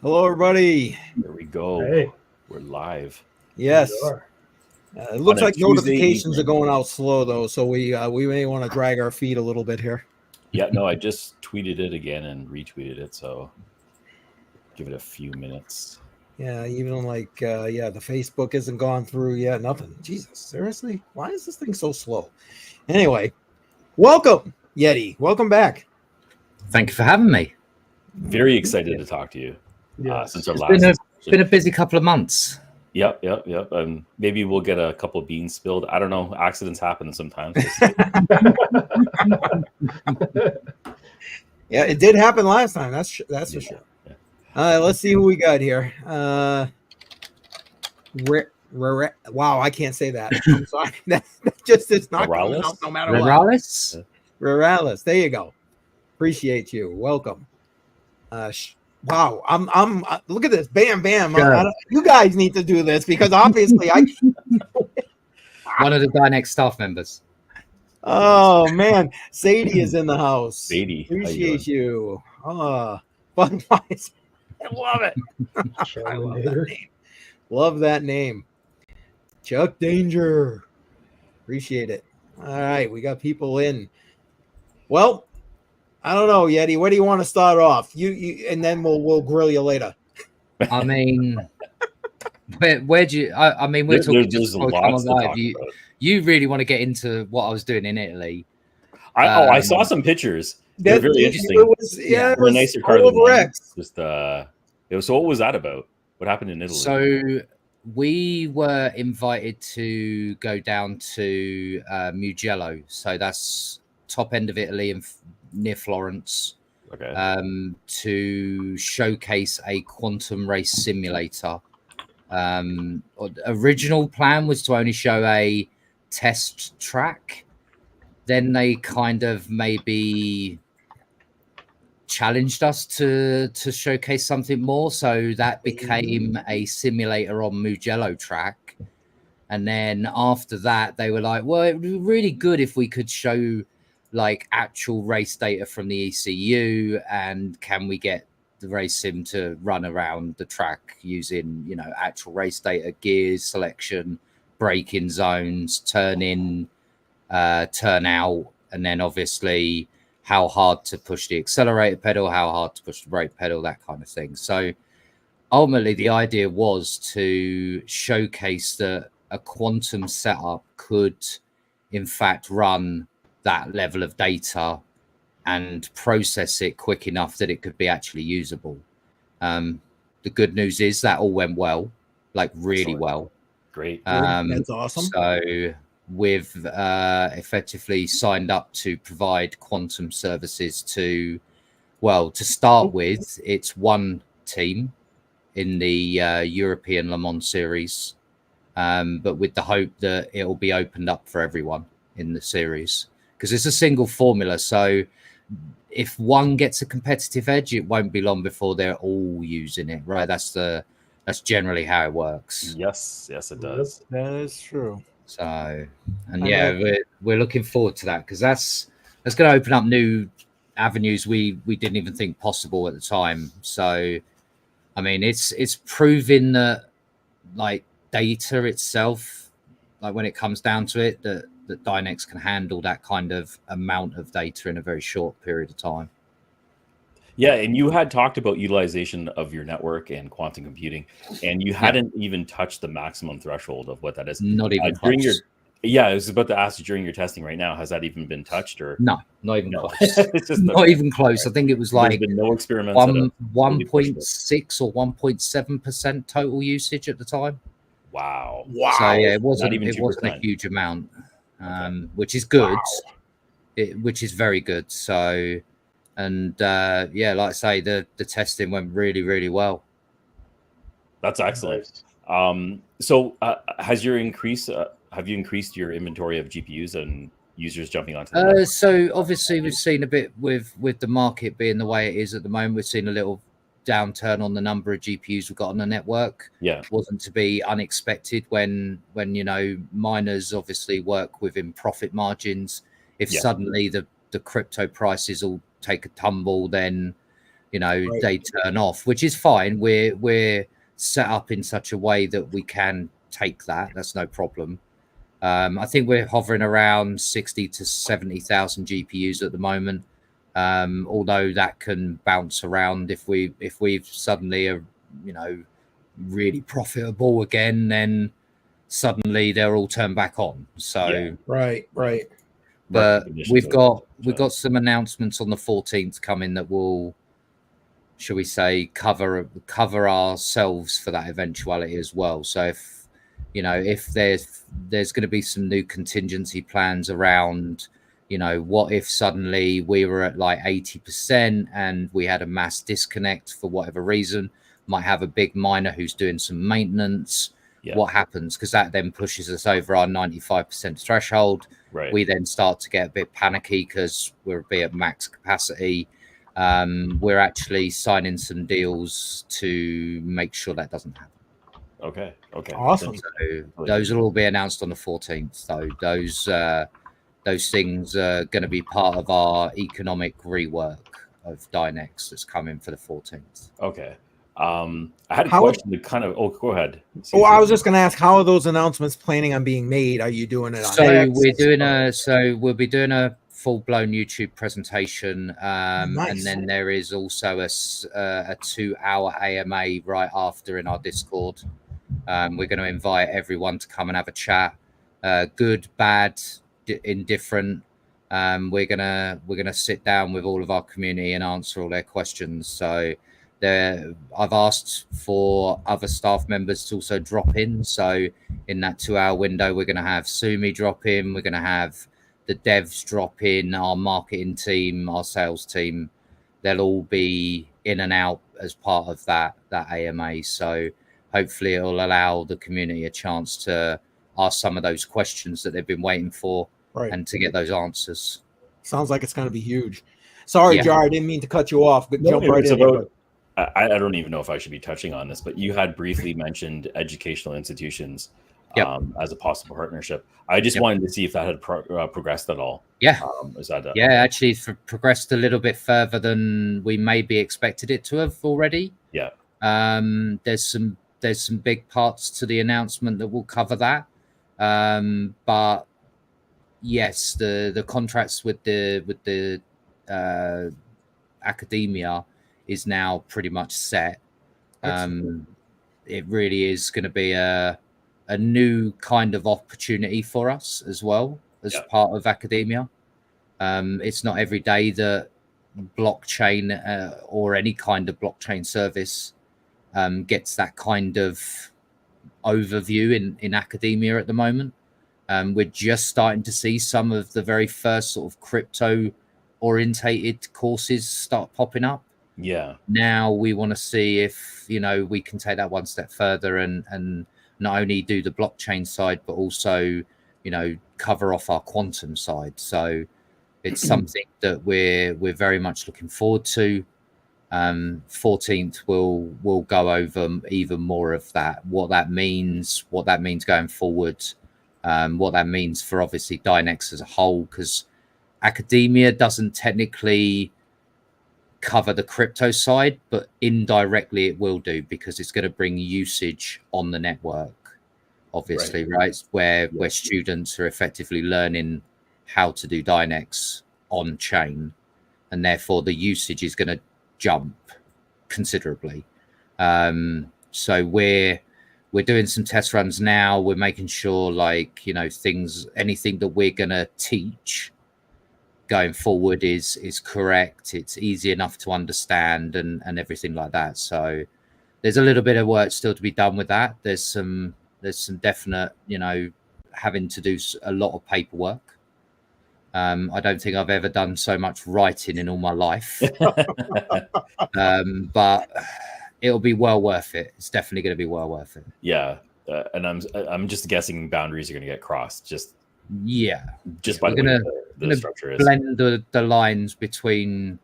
Hello, everybody. There we go. Hey. We're live. Yes. It looks like Tuesday notifications evening. are going out slow, though, so we may want to drag our feet a little bit here. Yeah, no, I just tweeted it again and retweeted it, so give it a few minutes. Yeah, even like, the Facebook isn't gone through yet. Nothing. Jesus, seriously? Why is this thing so slow? Anyway, welcome, Yeti. Welcome back. Thank you for having me. Very excited to talk to you. Since our it's been a busy couple of months. Yep. Maybe we'll get a couple of beans spilled. I don't know. Accidents happen sometimes. Yeah, it did happen last time. That's for sure. Yeah. Let's see who we got here. Wow, I can't say that. I'm sorry. That just is not coming out no matter what. Rurales. There you go. Appreciate you. Welcome. Wow, I'm look at this. Bam, bam. Sure. You guys need to do this because obviously one of the Dynex staff members. Oh man, Sadie is in the house. Sadie, appreciate you. Budweiser. I love it. I love that name. Love that name. Chuck Danger. Appreciate it. All right, we got people in. Well, I don't know, Yeti. Where do you want to start off? You and then we'll grill you later. I mean, where do you? I mean, we're talking just a lot to talk about. You really want to get into what I was doing in Italy? I saw some pictures. They're very interesting. It was a nicer car than mine. Just so what was that about? What happened in Italy? So we were invited to go down to Mugello. So that's top end of Italy and near Florence. Okay. To showcase a quantum race simulator. Original plan was to only show a test track. Then they kind of maybe challenged us to showcase something more. So that became a simulator on Mugello track. And then after that, they were like, well, it would be really good if we could show like actual race data from the ECU, and can we get the race sim to run around the track using, actual race data, gears, selection, braking zones, turn in, turn out, and then obviously how hard to push the accelerator pedal, how hard to push the brake pedal, that kind of thing. So ultimately the idea was to showcase that a quantum setup could in fact run that level of data and process it quick enough that it could be actually usable. The good news is that all went well, like really well. Great. That's awesome. So we've effectively signed up to provide quantum services to start with, it's one team in the European Le Mans series, but with the hope that it'll be opened up for everyone in the series. Because it's a single formula, so if one gets a competitive edge, it won't be long before they're all using it, right? That's generally how it works. Yes, it does. That is true. So, we're looking forward to that because that's going to open up new avenues we didn't even think possible at the time. So, I mean, it's proving that like data itself, like when it comes down to it, that Dynex can handle that kind of amount of data in a very short period of time. Yeah, and you had talked about utilization of your network and quantum computing, and you hadn't even touched the maximum threshold of what that is. Not even during close. I was about to ask you during your testing right now, has that even been touched or no? Not even close. It's just not even close. Right. I think it was like been no experiments. 1.6 or 1.7% total usage at the time. Wow. So yeah, it wasn't a huge amount. Which is good, which is very good. So, and like I say, the testing went really, really well. That's excellent. So, have you increased your inventory of GPUs and users jumping onto them? So obviously we've seen a bit with the market being the way it is at the moment. We've seen a little downturn on the number of GPUs we've got on the network. Yeah, wasn't to be unexpected when miners obviously work within profit margins. If suddenly the crypto prices all take a tumble, then they turn off, which is fine. We're set up in such a way that we can take that. That's no problem. I think we're hovering around 60 to 70,000 GPUs at the moment. Although that can bounce around if we've suddenly are, really profitable again, then suddenly they're all turned back on. So right. But we've got some announcements on the 14th coming that will, shall we say, cover ourselves for that eventuality as well. So if there's going to be some new contingency plans around, what if suddenly we were at like 80% and we had a mass disconnect for whatever reason, might have a big miner who's doing some maintenance. What happens? Because that then pushes us over our 95% threshold. Right. We then start to get a bit panicky because we'll be at max capacity. We're actually signing some deals to make sure that doesn't happen. Okay. Awesome. So those will all be announced on the 14th. So those things are going to be part of our economic rework of Dynex that's coming for the 14th. Okay. I had a question to kind of. Oh, go ahead. I was just going to ask, how are those announcements planning on being made? Are you doing it on X? We'll be doing a full-blown YouTube presentation, Nice. and then there is also a 2-hour AMA right after in our Discord. We're going to invite everyone to come and have a chat, good, bad, indifferent. We're gonna sit down with all of our community and answer all their questions. So I've asked for other staff members to also drop in. So in that 2-hour window, we're going to have Sumi drop in. We're going to have the devs drop in, our marketing team, our sales team. They'll all be in and out as part of that AMA. So hopefully it'll allow the community a chance to ask some of those questions that they've been waiting for and to get those answers. Sounds like it's going to be huge. Sorry, Jar, I didn't mean to cut you off, but jump right in. I don't even know if I should be touching on this, but you had briefly mentioned educational institutions as a possible partnership. I just wanted to see if that had progressed at all. Yeah. Is that actually progressed a little bit further than we maybe expected it to have already. Yeah. There's some big parts to the announcement that will cover that. But yes, the contracts with the academia is now pretty much set. It really is going to be a new kind of opportunity for us as well as part of academia. It's not every day that blockchain or any kind of blockchain service gets that kind of overview in academia at the moment. We're just starting to see some of the very first sort of crypto orientated courses start popping up. Yeah. Now we want to see if, we can take that one step further and not only do the blockchain side, but also, cover off our quantum side. So it's something that we're very much looking forward to. 14th we'll go over even more of that, what that means going forward, what that means for obviously Dynex as a whole, because academia doesn't technically cover the crypto side, but indirectly it will do, because it's going to bring usage on the network, obviously, right? Where students are effectively learning how to do Dynex on chain, and therefore the usage is going to jump considerably. So we're doing some test runs now. We're making sure, anything that we're going to teach going forward is correct. It's easy enough to understand and everything like that. So there's a little bit of work still to be done with that. There's some definite, having to do a lot of paperwork. I don't think I've ever done so much writing in all my life. But it'll be well worth it. It's definitely going to be well worth it. Yeah. And I'm just guessing boundaries are going to get crossed. Just by the way the structure is. Blend the lines between,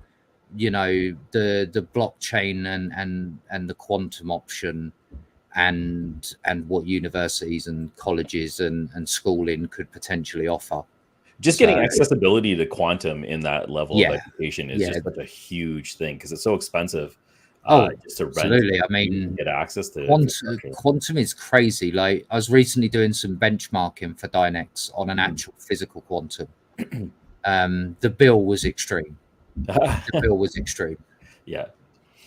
the blockchain and the quantum option and what universities and colleges and schooling could potentially offer. Just getting accessibility to quantum in that level of education is just such a huge thing because it's so expensive. Just to rent. Absolutely. I mean, get access to quantum is crazy. Like I was recently doing some benchmarking for Dynex on an actual physical quantum. The bill was extreme. Yeah.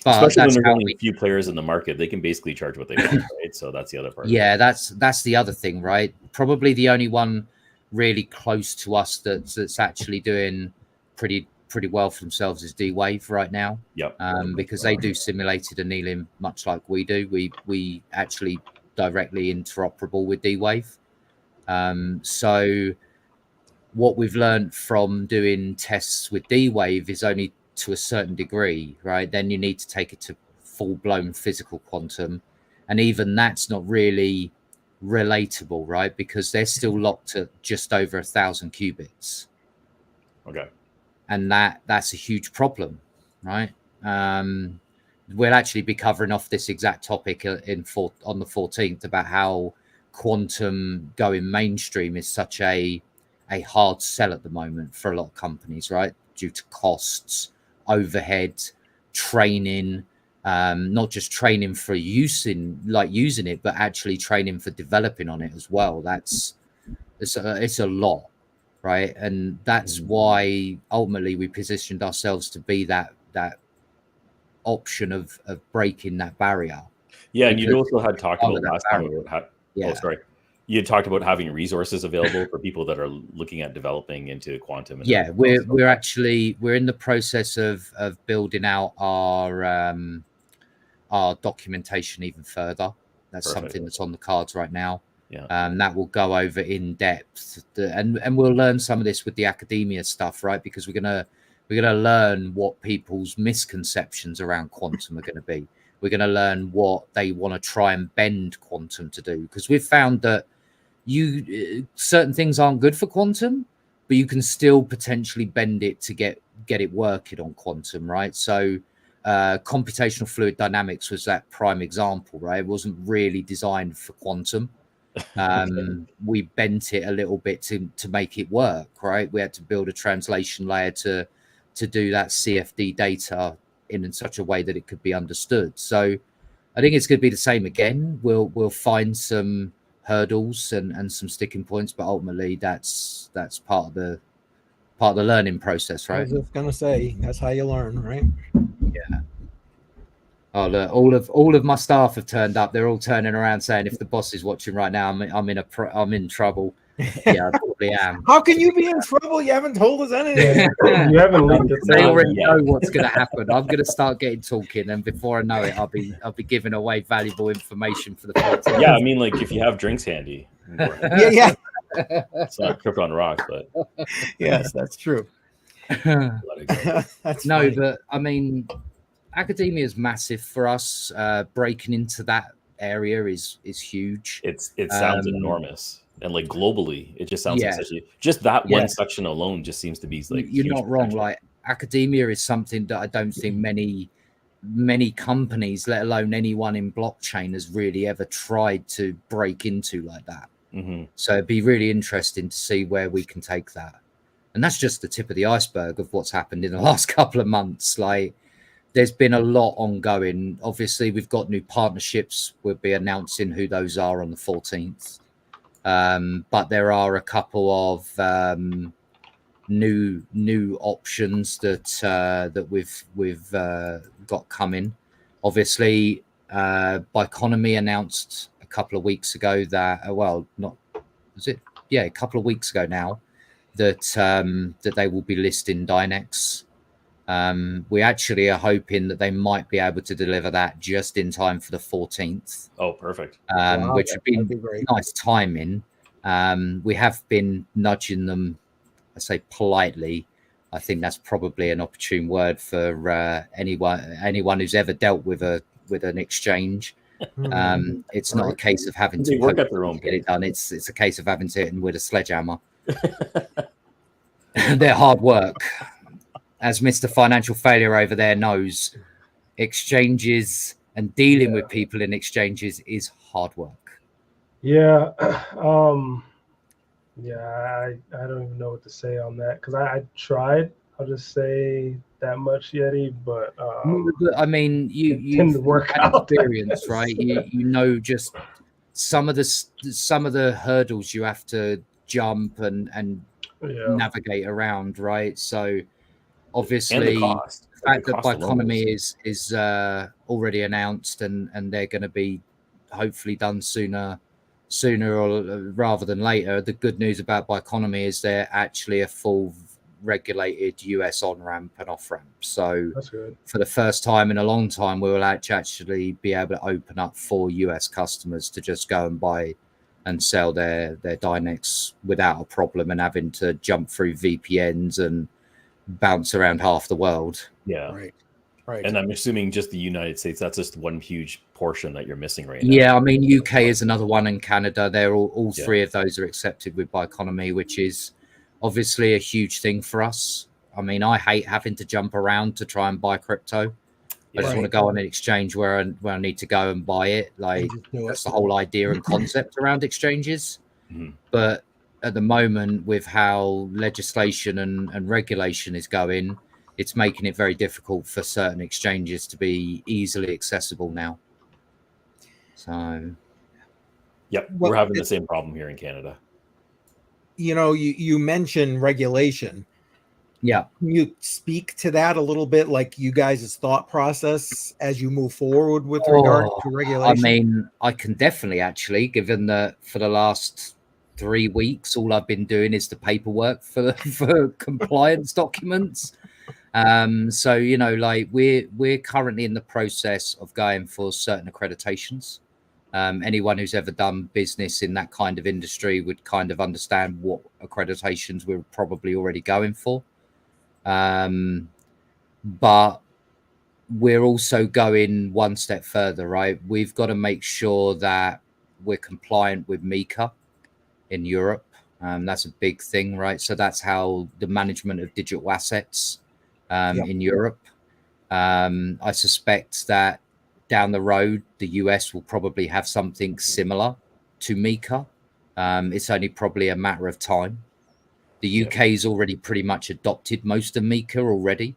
But especially when there's only a few players in the market, they can basically charge what they want, right? So that's the other part. Yeah, that's the other thing, right? Probably the only one really close to us that's actually doing pretty well for themselves is D-Wave right now. Yep. Because they do simulated annealing much like we do. We actually directly interoperable with D-Wave. So what we've learned from doing tests with D-Wave is only to a certain degree, right? Then you need to take it to full-blown physical quantum, and even that's not really relatable, right? Because they're still locked at just over 1,000 qubits. Okay. And that's a huge problem, right? We'll actually be covering off this exact topic on the 14th about how quantum going mainstream is such a hard sell at the moment for a lot of companies, right? Due to costs, overhead, training, not just training for using it, but actually training for developing on it as well. It's a lot. Right. And that's why ultimately we positioned ourselves to be that option of breaking that barrier. Yeah. And you also had talked about last time about you had talked about having resources available for people that are looking at developing into quantum. And we're in the process of building out our documentation even further. That's something that's on the cards right now. Yeah. That will go over in depth, and we'll learn some of this with the academia stuff, right? Because we're gonna learn what people's misconceptions around quantum are going to be. We're going to learn what they want to try and bend quantum to do, because we've found that certain things aren't good for quantum, but you can still potentially bend it to get it working on quantum, right? So computational fluid dynamics was that prime example, right? It wasn't really designed for quantum. We bent it a little bit to make it work, right? We had to build a translation layer to do that CFD data in such a way that it could be understood. So I think it's going to be the same again. We'll find some hurdles and some sticking points, but ultimately that's part of the learning process, right? I was just gonna say that's how you learn, right? Yeah. Oh, look, all of my staff have turned up. They're all turning around saying, "If the boss is watching right now, I'm in trouble." Yeah, I probably am. How can you be in trouble? You haven't told us anything. You haven't leaked it. They already know what's going to happen. I'm going to start getting talking, and before I know it, I'll be giving away valuable information for the podcast. Yeah, I mean, like if you have drinks handy. Yeah. It's not Krypton rocks, but yes, that's true. That's no, funny. but I mean, academia is massive for us. Breaking into that area is huge. It sounds enormous, and like globally, it just sounds like just that one section alone just seems to be like you're not wrong. Like academia is something that I don't think many companies, let alone anyone in blockchain, has really ever tried to break into like that. So it'd be really interesting to see where we can take that. And that's just the tip of the iceberg of what's happened in the last couple of months. Like there's been a lot ongoing. Obviously, we've got new partnerships. We'll be announcing who those are on the 14th. But there are a couple of new options that we've got coming. Obviously, Biconomy announced a couple of weeks ago that a couple of weeks ago now that they will be listing Dynex. We actually are hoping that they might be able to deliver that just in time for the 14th. Oh, perfect. Which would be nice timing. We have been nudging them, I say politely. I think that's probably an opportune word for anyone who's ever dealt with an exchange. It's not a case of having to work at their own get it done. It's a case of having to hit them with a sledgehammer. They're hard work. As Mr. Financial Failure over there knows, exchanges and dealing with people in exchanges is hard work. Yeah. Yeah, I don't even know what to say on that because I tried. I'll just say that much, Yeti, but I mean, it you've didn't work had out. experience, right? You know just some of the hurdles you have to jump and Yeah. navigate around, right? So And the obviously, cost. the fact that Cost alone Biconomy is already announced and they're going to be hopefully done sooner or rather than later. The good news about Biconomy is they're actually a full regulated US on ramp and off ramp. So That's good. for the first time in a long time, we will actually be able to open up for US customers to just go and buy and sell their Dynex without a problem and having to jump through VPNs and bounce around half the world. Yeah. Right. And I'm assuming just the United States, that's just one huge portion that you're missing right now. Yeah, I mean, UK is another one, and Canada. They're all three of those are accepted with Biconomy, which is obviously a huge thing for us. I mean, I hate having to jump around to try and buy crypto. I just want to go on an exchange where I need to go and buy it. Like, that's the whole idea and concept around exchanges. Mm-hmm. But at the moment, with how legislation and regulation is going, it's making it very difficult for certain exchanges to be easily accessible now. So, yep, we're having the same problem here in Canada. You know, you mentioned regulation. Yeah. Can you speak to that a little bit, like you guys' thought process as you move forward with regard to regulation? I mean, I can definitely actually, given that for the last 3 weeks, all I've been doing is the paperwork for compliance documents. So, you know, like we're currently in the process of going for certain accreditations. Anyone who's ever done business in that kind of industry would kind of understand what accreditations we're probably already going for. But we're also going one step further, right? We've got to make sure that we're compliant with MiCA in Europe. That's a big thing, right? So that's how the management of digital assets in Europe. I suspect that down the road, the US will probably have something similar to MiCA. It's only probably a matter of time. The UK's already pretty much adopted most of MiCA already.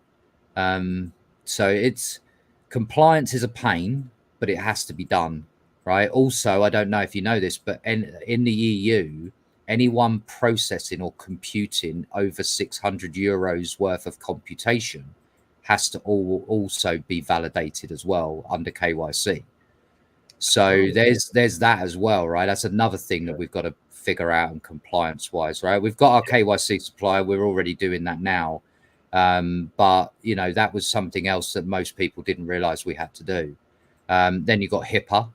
So it's compliance is a pain, but it has to be done, right? Also, I don't know if you know this, but in the EU, anyone processing or computing over 600 euros worth of computation has to also be validated as well under KYC. So there's that as well, right? That's another thing that we've got to figure out and compliance wise, right? We've got our KYC supplier. We're already doing that now. But, you know, that was something else that most people didn't realize we had to do. Then you've got HIPAA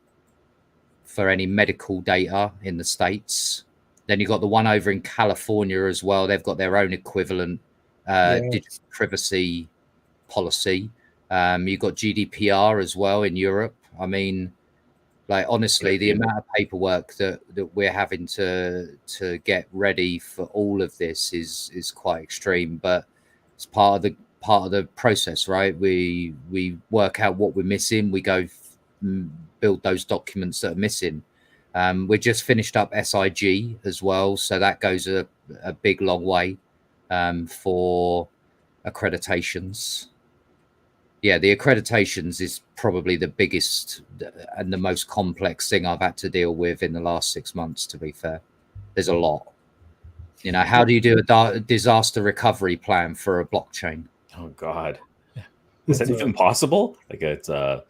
for any medical data in the States. Then you've got the one over in California as well. They've got their own equivalent digital privacy policy. You've got GDPR as well in Europe. I mean, like, honestly, the amount of paperwork that we're having to get ready for all of this is quite extreme, but it's part of the process, right? We work out what we're missing. We go build those documents that are missing. We just finished up SIG as well, so that goes a big long way for accreditations. Yeah, the accreditations is probably the biggest and the most complex thing I've had to deal with in the last 6 months, to be fair. There's a lot. You know, how do you do a disaster recovery plan for a blockchain? Oh, God. Is that even possible? Like, it's so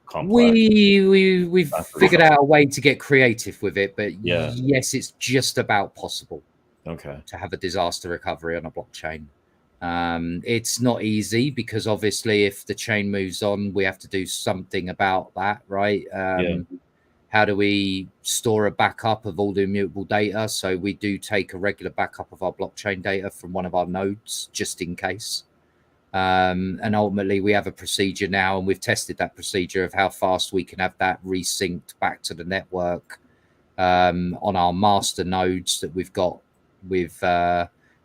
complex. We've figured out a way to get creative with it, but yes, it's just about possible. Okay. To have a disaster recovery on a blockchain. It's not easy because obviously if the chain moves on, we have to do something about that, right? How do we store a backup of all the immutable data? So we do take a regular backup of our blockchain data from one of our nodes just in case. And ultimately we have a procedure now, and we've tested that procedure of how fast we can have that resynced back to the network on our master nodes that we've got. We've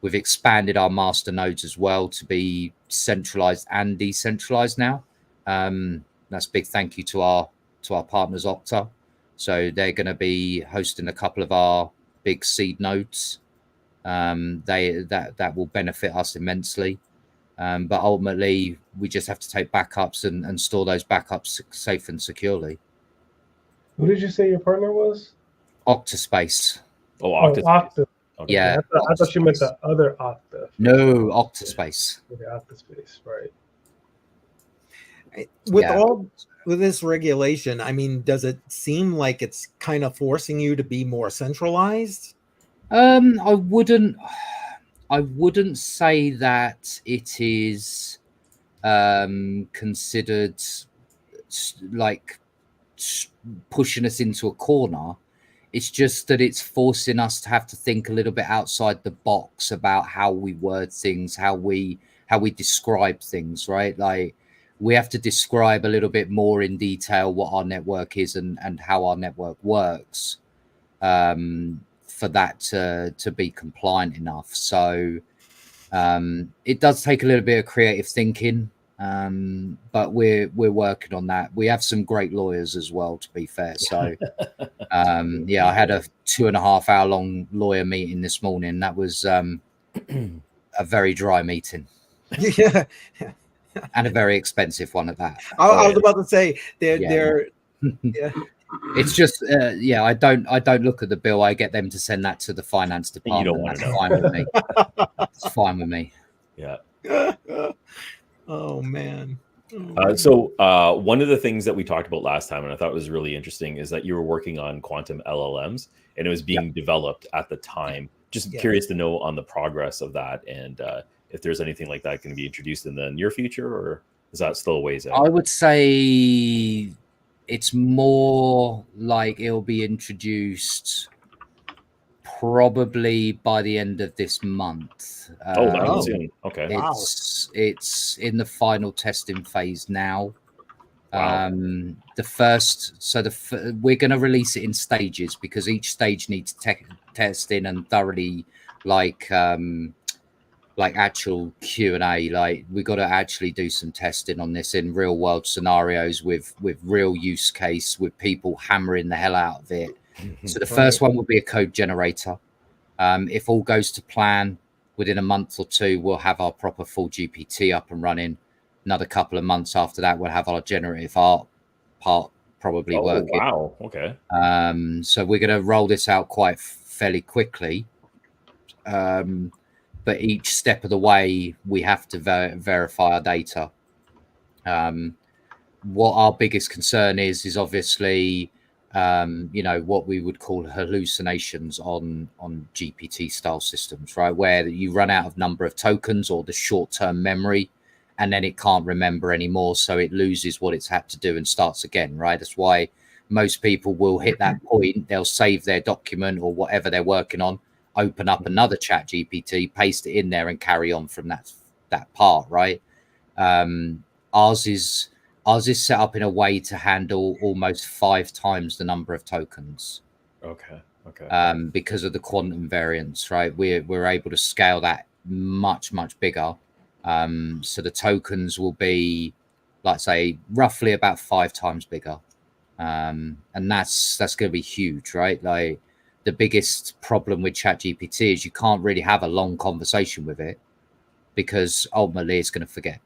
expanded our master nodes as well to be centralized and decentralized now. That's a big thank you to our partners Okta. So they're going to be hosting a couple of our big seed nodes that will benefit us immensely. But ultimately, we just have to take backups and store those backups safe and securely. Who did you say your partner was? Octaspace. Oh, Oh, Octa. Okay. Yeah. I thought you meant the other Octa. No, Octaspace. Okay, Octaspace, right. With this regulation, I mean, does it seem like it's kind of forcing you to be more centralized? I wouldn't say that it is considered like pushing us into a corner. It's just that it's forcing us to have to think a little bit outside the box about how we word things, how we describe things, right? Like we have to describe a little bit more in detail what our network is and how our network works for that to be compliant enough. So it does take a little bit of creative thinking, but we're working on that. We have some great lawyers as well, to be fair. So I had a 2.5 hour long lawyer meeting this morning. That was a very dry meeting. Yeah. And a very expensive one at that. I was about to say they're It's just I don't look at the bill. I get them to send that to the finance department. You don't want That's to know. fine with me. It's fine with me. Yeah. Oh man. So one of the things that we talked about last time, and I thought was really interesting, is that you were working on quantum LLMs, and it was being developed at the time. Just curious to know on the progress of that, and if there's anything like that going to be introduced in the near future, or is that still a ways out? I would say it's more like it'll be introduced probably by the end of this month. Soon. Okay. It's in the final testing phase now. Wow. We're going to release it in stages because each stage needs testing and thoroughly like actual Q&A. Like we got to actually do some testing on this in real world scenarios with real use case, with people hammering the hell out of it. So the first one will be a code generator. If all goes to plan, within a month or two, we'll have our proper full GPT up and running. Another couple of months after that, we'll have our generative art part probably working. Wow. Okay. So we're going to roll this out quite fairly quickly. But each step of the way, we have to verify our data. What our biggest concern is obviously, what we would call hallucinations on GPT style systems, right? Where you run out of number of tokens or the short-term memory, and then it can't remember anymore. So it loses what it's had to do and starts again, right? That's why most people will hit that point. They'll save their document or whatever they're working on, open up another chat GPT, paste it in there and carry on from that part, right? Ours is set up in a way to handle almost 5 times the number of tokens. Okay. Because of the quantum variance, right? We're able to scale that much bigger. So the tokens will be, like say, roughly about 5 times bigger. And that's going to be huge, right? Like the biggest problem with ChatGPT is you can't really have a long conversation with it because ultimately it's going to forget.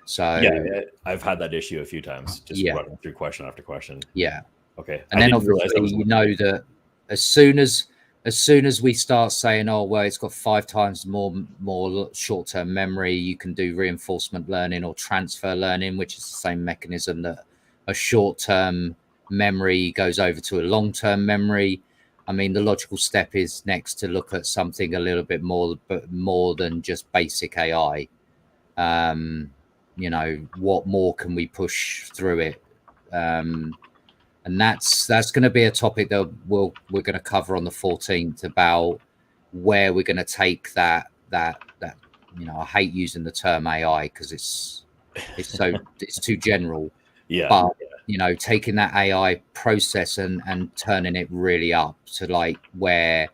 So yeah, I've had that issue a few times, just running through question after question. Yeah. Okay. And then obviously you know that as soon as we start saying, oh well, it's got 5 times more short-term memory, you can do reinforcement learning or transfer learning, which is the same mechanism that a short-term memory goes over to a long-term memory. I mean, the logical step is next to look at something a little bit more than just basic AI. What more can we push through it? And that's going to be a topic that we're going to cover on the 14th about where we're going to take that. I hate using the term AI because it's too general. Yeah. But taking that AI process and turning it really up to like where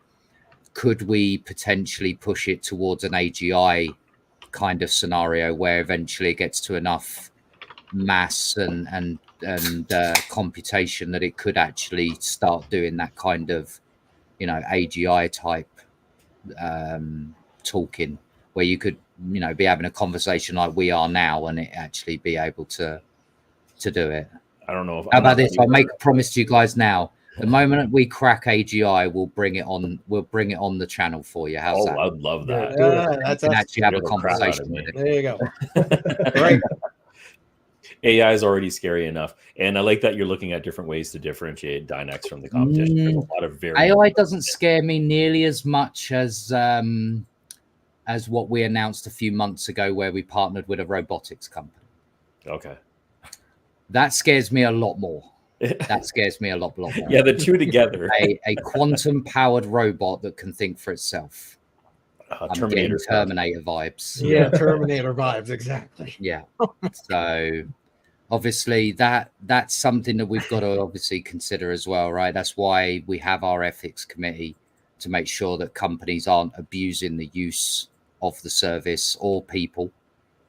could we potentially push it towards an AGI kind of scenario where eventually it gets to enough mass and computation that it could actually start doing that kind of AGI type talking, where you could, you know, be having a conversation like we are now and it actually be able to do it. I don't know if how about this? I'll make a promise to you guys now. The moment we crack AGI, we'll bring it on. We'll bring it on the channel for you. How's that? I'd love that. That's you can us. actually have a You're the crap out conversation of me. with it. There you go. Right. AI is already scary enough, and I like that you're looking at different ways to differentiate Dynex from the competition. There's a lot of AI doesn't scare me nearly as much as what we announced a few months ago, where we partnered with a robotics company. Okay. That scares me a lot more. That scares me a lot more. Yeah, the two together. A quantum-powered robot that can think for itself. I'm getting Terminator vibes. Yeah, Terminator vibes, exactly. Yeah. So obviously that's something that we've got to obviously consider as well, right? That's why we have our ethics committee, to make sure that companies aren't abusing the use of the service or people.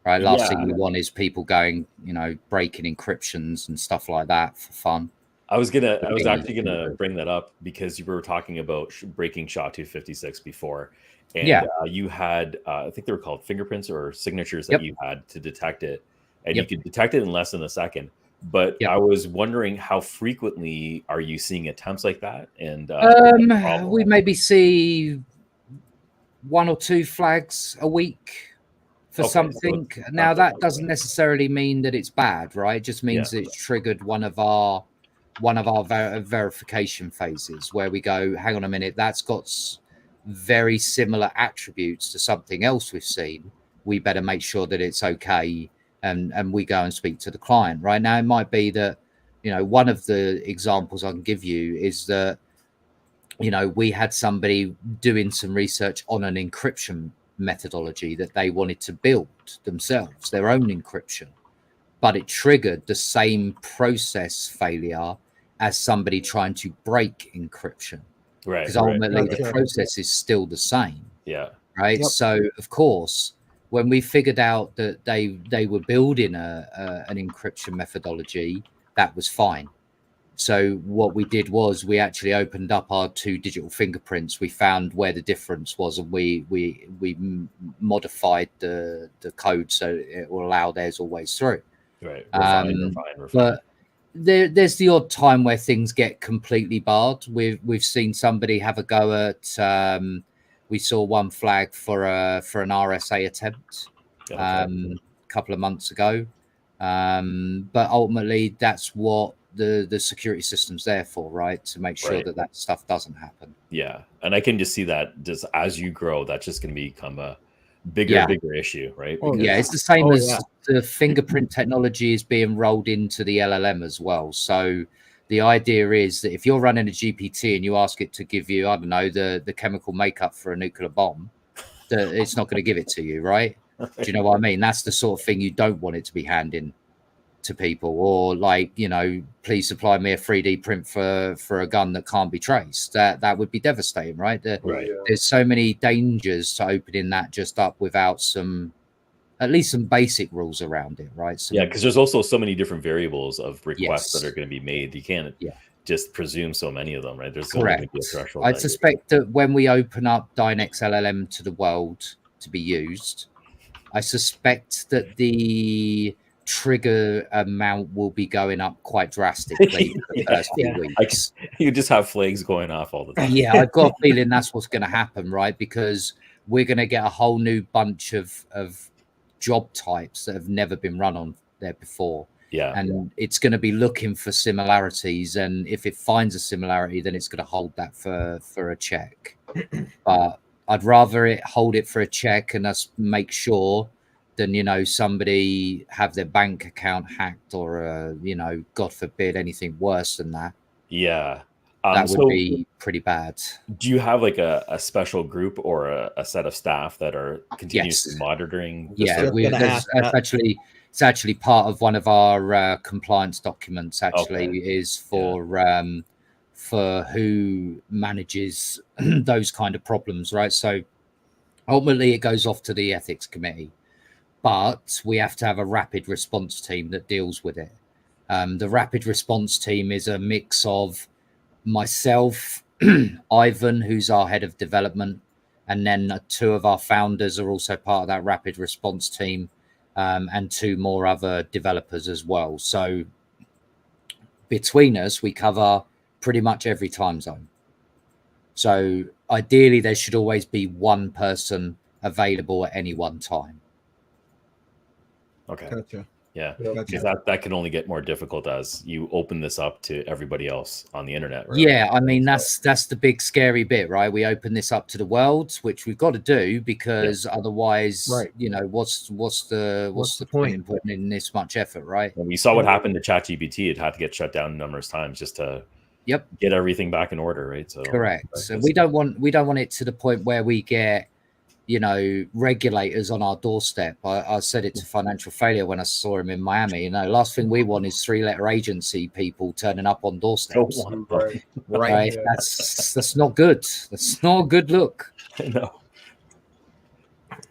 Right. Last thing we want is people going, you know, breaking encryptions and stuff like that for fun. I was actually gonna bring that up because you were talking about breaking SHA-256 before, and you had I think they were called fingerprints or signatures that you had to detect it, and you could detect it in less than a second. But I was wondering, how frequently are you seeing attempts like that? And we maybe see 1 or 2 flags a week for something. So now that doesn't necessarily mean that it's bad, right? It just means that it's triggered one of our verification phases, where we go, hang on a minute, that's got very similar attributes to something else we've seen. We better make sure that it's okay, and we go and speak to the client. Right now, it might be that, you know, one of the examples I can give you is that, you know, we had somebody doing some research on an encryption methodology that they wanted to build themselves, their own encryption, but it triggered the same process failure as somebody trying to break encryption, right? Because ultimately the process is still the same. Right. So of course, when we figured out that they were building an encryption methodology, that was fine. So what we did was we actually opened up our 2 digital fingerprints. We found where the difference was, and we modified the code so it will allow theirs always through. Right. Refine. But there's the odd time where things get completely barred. We've seen somebody have a go at. We saw one flag for an RSA attempt a couple of months ago. But ultimately, that's what the security system's there for, right? To make sure that stuff doesn't happen. Yeah, and I can just see that just as you grow, that's just going to become a bigger issue, right? Because, it's the same as the fingerprint technology is being rolled into the LLM as well. So the idea is that if you're running a GPT and you ask it to give you, I don't know, the chemical makeup for a nuclear bomb, it's not going to give it to you, right? Do you know what I mean? That's the sort of thing you don't want it to be handing to people, or like, you know, please supply me a 3D print for a gun that can't be traced. That would be devastating, right? There's so many dangers to opening that just up without at least some basic rules around it, right? Because there's also so many different variables of requests that are going to be made. You can't just presume so many of them, right? There's going to be a threshold. I suspect that when we open up Dynex LLM to the world to be used, I suspect that the trigger amount will be going up quite drastically for the first few weeks. You just have flags going off all the time. Yeah, I've got a feeling that's what's going to happen, right? Because we're going to get a whole new bunch of job types that have never been run on there before. And it's going to be looking for similarities, and if it finds a similarity, then it's going to hold that for a check. But I'd rather it hold it for a check and us make sure than, you know, somebody have their bank account hacked, or you know, God forbid, anything worse than that. That would be pretty bad. Do you have like a special group or a set of staff that are continuously monitoring? It's actually part of one of our compliance documents. Is for who manages those kind of problems, right? So ultimately, it goes off to the ethics committee, but we have to have a rapid response team that deals with it. The rapid response team is a mix of myself, Ivan, who's our head of development, And then 2 of our founders are also part of that rapid response team, and 2 more other developers as well. So between us, we cover pretty much every time zone. So ideally, there should always be 1 person available at any one time. Okay. Gotcha. Yeah, Gotcha. because that can only get more difficult as you open this up to everybody else on the internet. Right? Yeah, I mean, that's the big scary bit, right? We open this up to the world, which we've got to do, because otherwise, Right. you know, what's the point in putting in this much effort, right? When we saw what happened to ChatGPT, it had to get shut down numerous times just to get everything back in order, right? So correct. So we don't want it to the point where we get, you know, regulators on our doorstep. I said it to Financial Failure when I saw him in Miami. You know, last thing we want is 3-letter agency people turning up on doorsteps. Right. Yeah. That's not good. That's not a good look. No.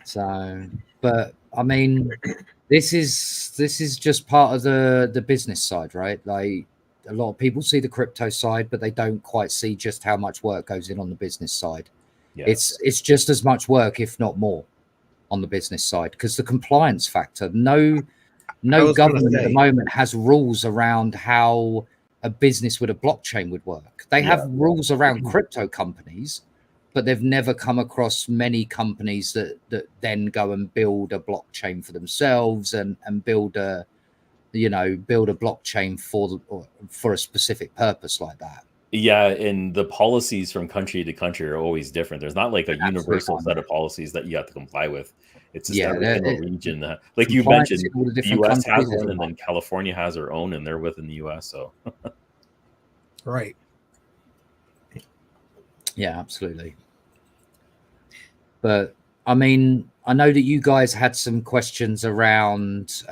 So, but I mean, this is just part of the business side, right? Like, a lot of people see the crypto side, but they don't quite see just how much work goes in on the business side. It's just as much work, if not more, on the business side, because the compliance factor, no government at the moment has rules around how a business with a blockchain would work. They have rules around crypto companies, but they've never come across many companies that then go and build a blockchain for themselves and build a blockchain for a specific purpose like that. Yeah, and the policies from country to country are always different. There's not like a universal set of policies that you have to comply with. It's just every single region. Like you mentioned, the US has one, and then California has their own, and they're within the US. So, right. Yeah, absolutely. But I mean, I know that you guys had some questions around,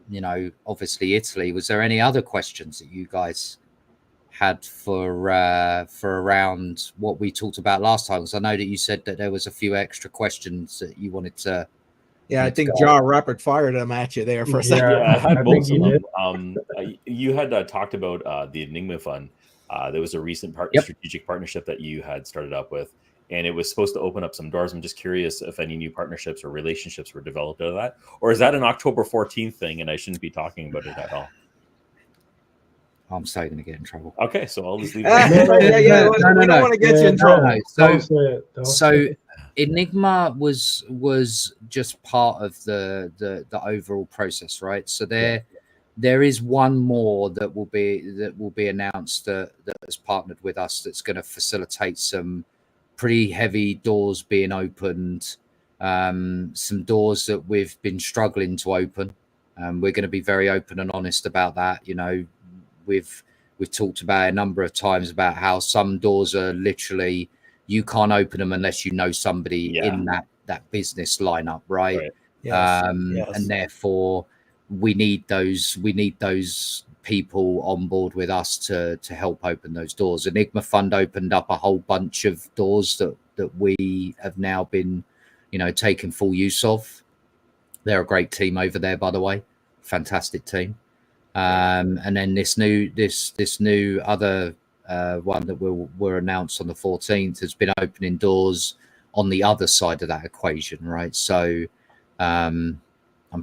you know, obviously Italy. Was there any other questions that you guys had for around what we talked about last time? Because I know that you said that there was a few extra questions that you wanted to. Yeah, I think John rapid fired them at you there for a second. Yeah, I had most of them. You had talked about the Enigma Fund. There was a recent strategic partnership that you had started up with, and it was supposed to open up some doors. I'm just curious if any new partnerships or relationships were developed out of that, or is that an October 14th thing, and I shouldn't be talking about it at all? I'm so going to get in trouble. Okay, so I'll just leave it. No. We don't want to get you in trouble. So Enigma was just part of the overall process, right? So there is one more that will be announced that has partnered with us, that's going to facilitate some pretty heavy doors being opened, some doors that we've been struggling to open. We're going to be very open and honest about that. You know, we've talked about a number of times about how some doors are literally, you can't open them unless you know somebody in that business lineup, right? Yes. And therefore we need those people on board with us to help open those doors. Enigma Fund opened up a whole bunch of doors that we have now been, you know, taking full use of. They're a great team over there, by the way, fantastic team. And then this new other one that were announced on the 14th has been opening doors on the other side of that equation, right? So I'm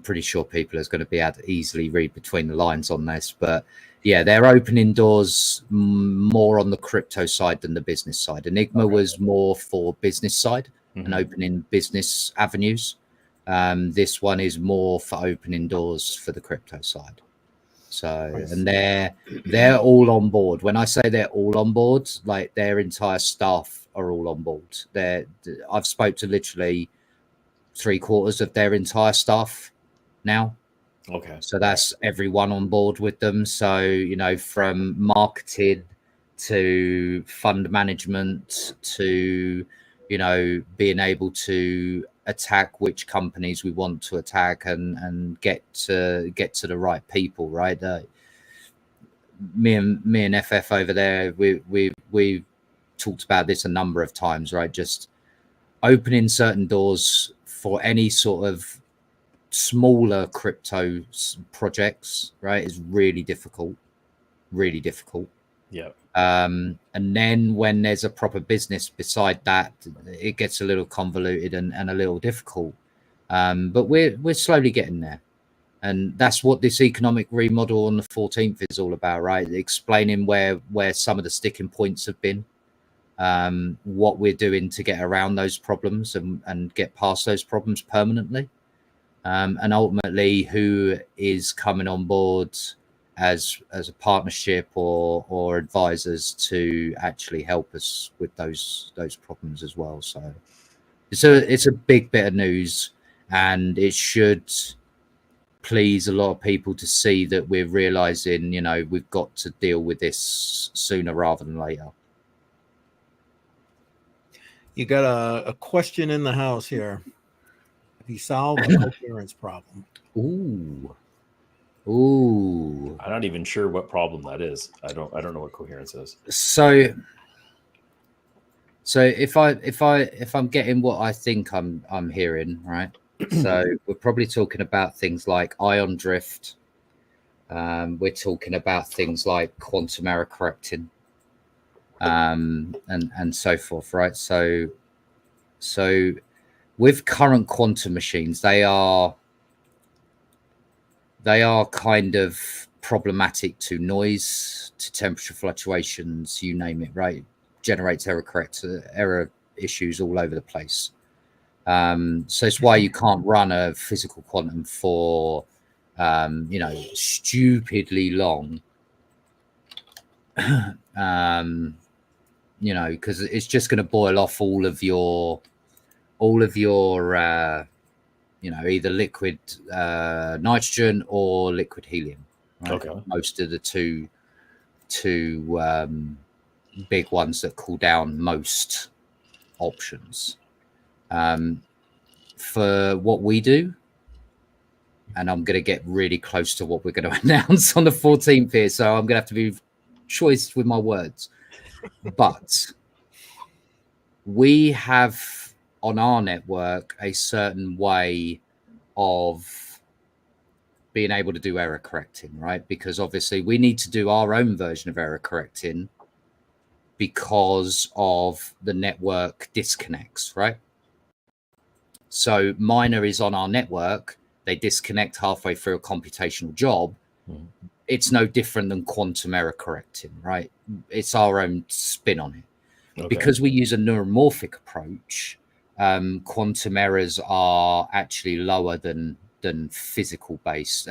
pretty sure people are going to be able to easily read between the lines on this, but yeah, they're opening doors more on the crypto side than the business side. Enigma was more for business side and opening business avenues. This one is more for opening doors for the crypto side. So, and they're all on board. When I say they're all on board, like their entire staff are all on board. I've spoke to literally 3/4 of their entire staff now. Okay. So that's everyone on board with them. So, you know, from marketing to fund management to, you know, being able to attack which companies we want to attack and get to the right people, right? Me and FF over there, we talked about this a number of times, right? Just opening certain doors for any sort of smaller crypto projects, right, is really difficult. Yeah. And then when there's a proper business beside that, it gets a little convoluted and a little difficult. But we're slowly getting there. And that's what this economic remodel on the 14th is all about, right? Explaining where some of the sticking points have been, what we're doing to get around those problems and get past those problems permanently. And ultimately who is coming on board as a partnership or advisors to actually help us with those problems as well. So it's a big bit of news, and it should please a lot of people to see that we're realizing, you know, we've got to deal with this sooner rather than later. You got a question in the house here. Have you solved the coherence problem? Ooh. I'm not even sure what problem that is. I don't know what coherence is. So if I'm getting what I think I'm hearing, right? So we're probably talking about things like ion drift. We're talking about things like quantum error correcting, and so forth, right? So with current quantum machines, they are kind of problematic to noise, to temperature fluctuations, you name it, right? Generates error issues all over the place. So it's why you can't run a physical quantum for, you know, stupidly long, you know, because it's just going to boil off all of your, you know, either liquid nitrogen or liquid helium. Right? Okay. Most of the two big ones that cool down most options. For what we do, and I'm going to get really close to what we're going to announce on the 14th here, so I'm going to have to be choice with my words. But we have on our network a certain way of being able to do error correcting, right? Because obviously we need to do our own version of error correcting because of the network disconnects, right? So miner is on our network. They disconnect halfway through a computational job. It's no different than quantum error correcting, right? It's our own spin on it. Okay. Because we use a neuromorphic approach, quantum errors are actually lower than physics-based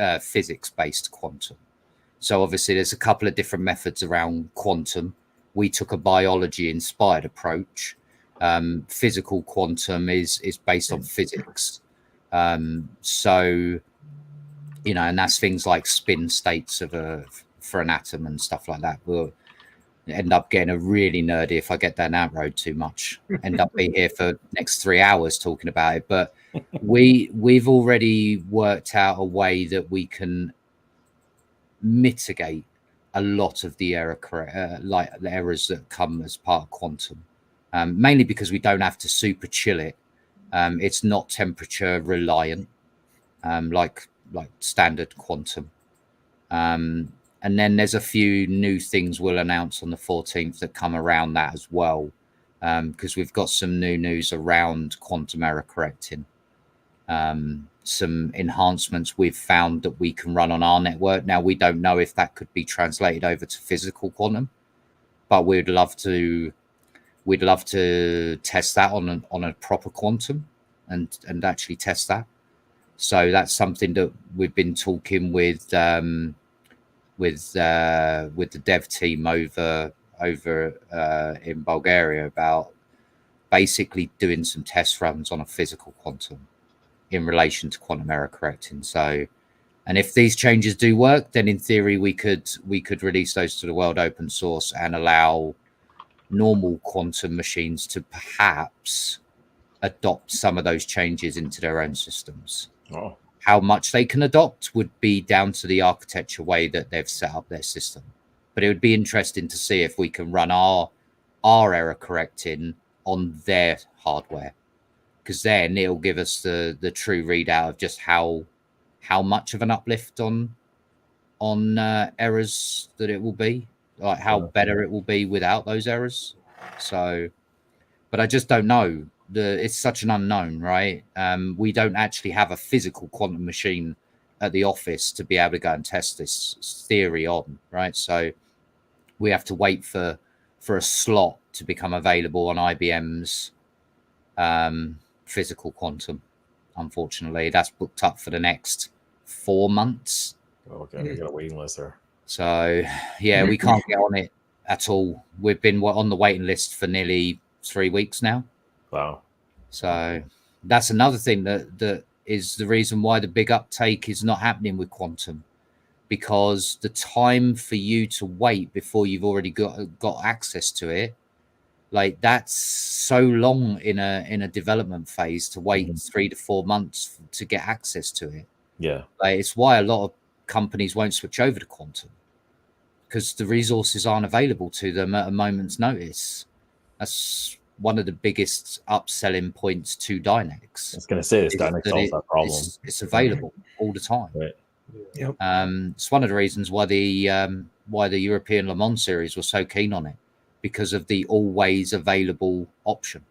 quantum. So obviously there's a couple of different methods around quantum. We took a biology-inspired approach. Physical quantum is based on physics. So, you know, and that's things like spin states for an atom and stuff like that. We'll end up getting a really nerdy if I get down that road too much. End up being here for next 3 hours talking about it. But we've already worked out a way that we can mitigate a lot of the like the errors that come as part of quantum. Mainly because we don't have to super chill it. It's not temperature reliant, like standard quantum. And then there's a few new things we'll announce on the 14th that come around that as well, because we've got some new news around quantum error correcting. Some enhancements we've found that we can run on our network. Now, we don't know if that could be translated over to physical quantum, but we'd love to test that on a proper quantum and actually test that. So that's something that we've been talking with the dev team over in Bulgaria about basically doing some test runs on a physical quantum in relation to quantum error correcting. So, and if these changes do work, then in theory we could release those to the world open source and allow normal quantum machines to perhaps adopt some of those changes into their own systems. Oh. How much they can adopt would be down to the architecture way that they've set up their system. But it would be interesting to see if we can run our error correcting on their hardware, because then it'll give us the true readout of just how much of an uplift on errors that it will be. like how better it will be without those errors. So, but I just don't know. It's such an unknown, right? We don't actually have a physical quantum machine at the office to be able to go and test this theory on, right? So we have to wait for a slot to become available on IBM's physical quantum. Unfortunately, that's booked up for the next 4 months. Okay, we got a waiting list there. So yeah, we can't get on it at all. We've been on the waiting list for nearly 3 weeks now. Wow. So that's another thing that is the reason why the big uptake is not happening with quantum, because the time for you to wait before you've already got access to it, like that's so long in a development phase to wait 3 to 4 months to get access to it. Yeah. Like, it's why a lot of companies won't switch over to quantum, because the resources aren't available to them at a moment's notice. That's one of the biggest upselling points to Dynex. I was going to say this. Dynex solves that problem. It's available all the time. Right. Yep. It's one of the reasons why the European Le Mans series was so keen on it, because of the always available option.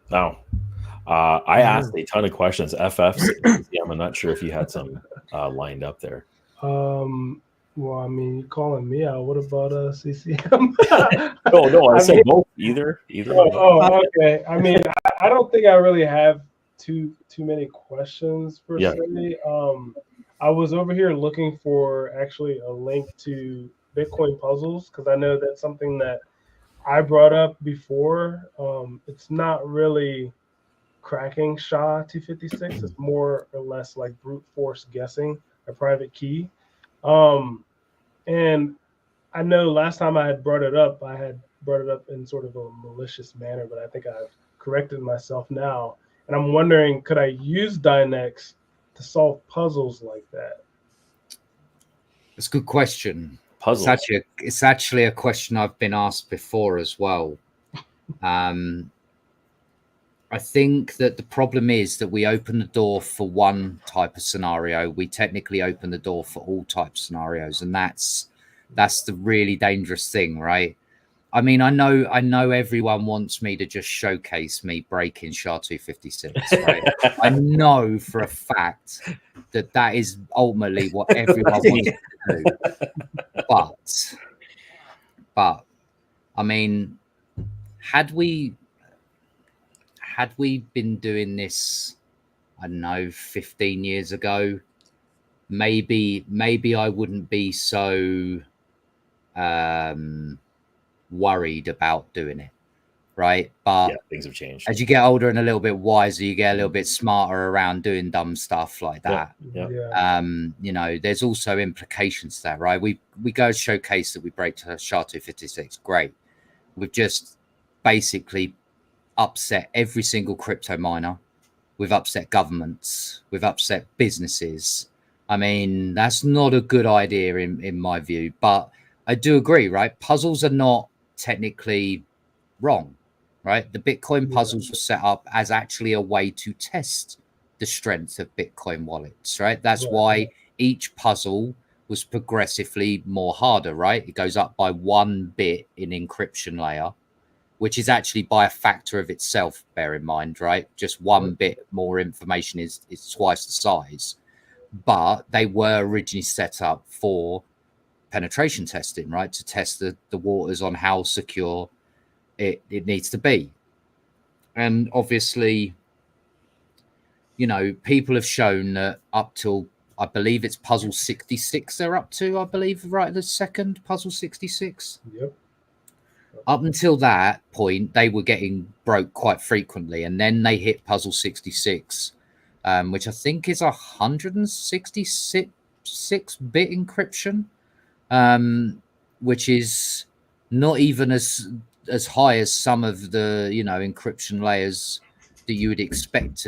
Now, I asked a ton of questions. FFs, I'm not sure if you had some lined up there. Well, I mean, you're calling me out. What about CCM? No, I said both. Either. Oh, okay. I mean, I don't think I really have too many questions per se. I was over here looking for actually a link to Bitcoin puzzles, because I know that's something that I brought up before. It's not really cracking SHA-256. It's more or less like brute force guessing a private key. And I know last time I had brought it up in sort of a malicious manner, but I think I've corrected myself now. And I'm wondering, could I use Dynex to solve puzzles like that? It's a good question. Puzzles. It's actually a question I've been asked before as well. I think that the problem is that we open the door for one type of scenario. We technically open the door for all types of scenarios, and that's the really dangerous thing, right? I mean, I know everyone wants me to just showcase me breaking SHA-256, right? I know for a fact that is ultimately what everyone wants to do. But I mean, had we been doing this, I don't know, 15 years ago, maybe I wouldn't be so worried about doing it, right? But yeah, things have changed. As you get older and a little bit wiser, you get a little bit smarter around doing dumb stuff like that. Yeah. You know, there's also implications there, right? We go showcase that we break to SHA-256, great. We've just basically upset every single crypto miner. We've upset governments. We've upset businesses. I mean, that's not a good idea in my view, but I do agree, right? Puzzles are not technically wrong, right? The Bitcoin puzzles were set up as actually a way to test the strength of Bitcoin wallets, right? That's why each puzzle was progressively more harder, right? It goes up by 1 bit in encryption layer, which is actually by a factor of itself, bear in mind, right? Just 1 bit more information is twice the size. But they were originally set up for penetration testing, right? To test the waters on how secure it needs to be. And obviously, you know, people have shown that up till, I believe it's puzzle 66 they're up to, I believe, right? The second puzzle 66. Yep. Up until that point, they were getting broke quite frequently. And then they hit puzzle 66, which I think is 166-bit encryption, which is not even as high as some of the, you know, encryption layers that you would expect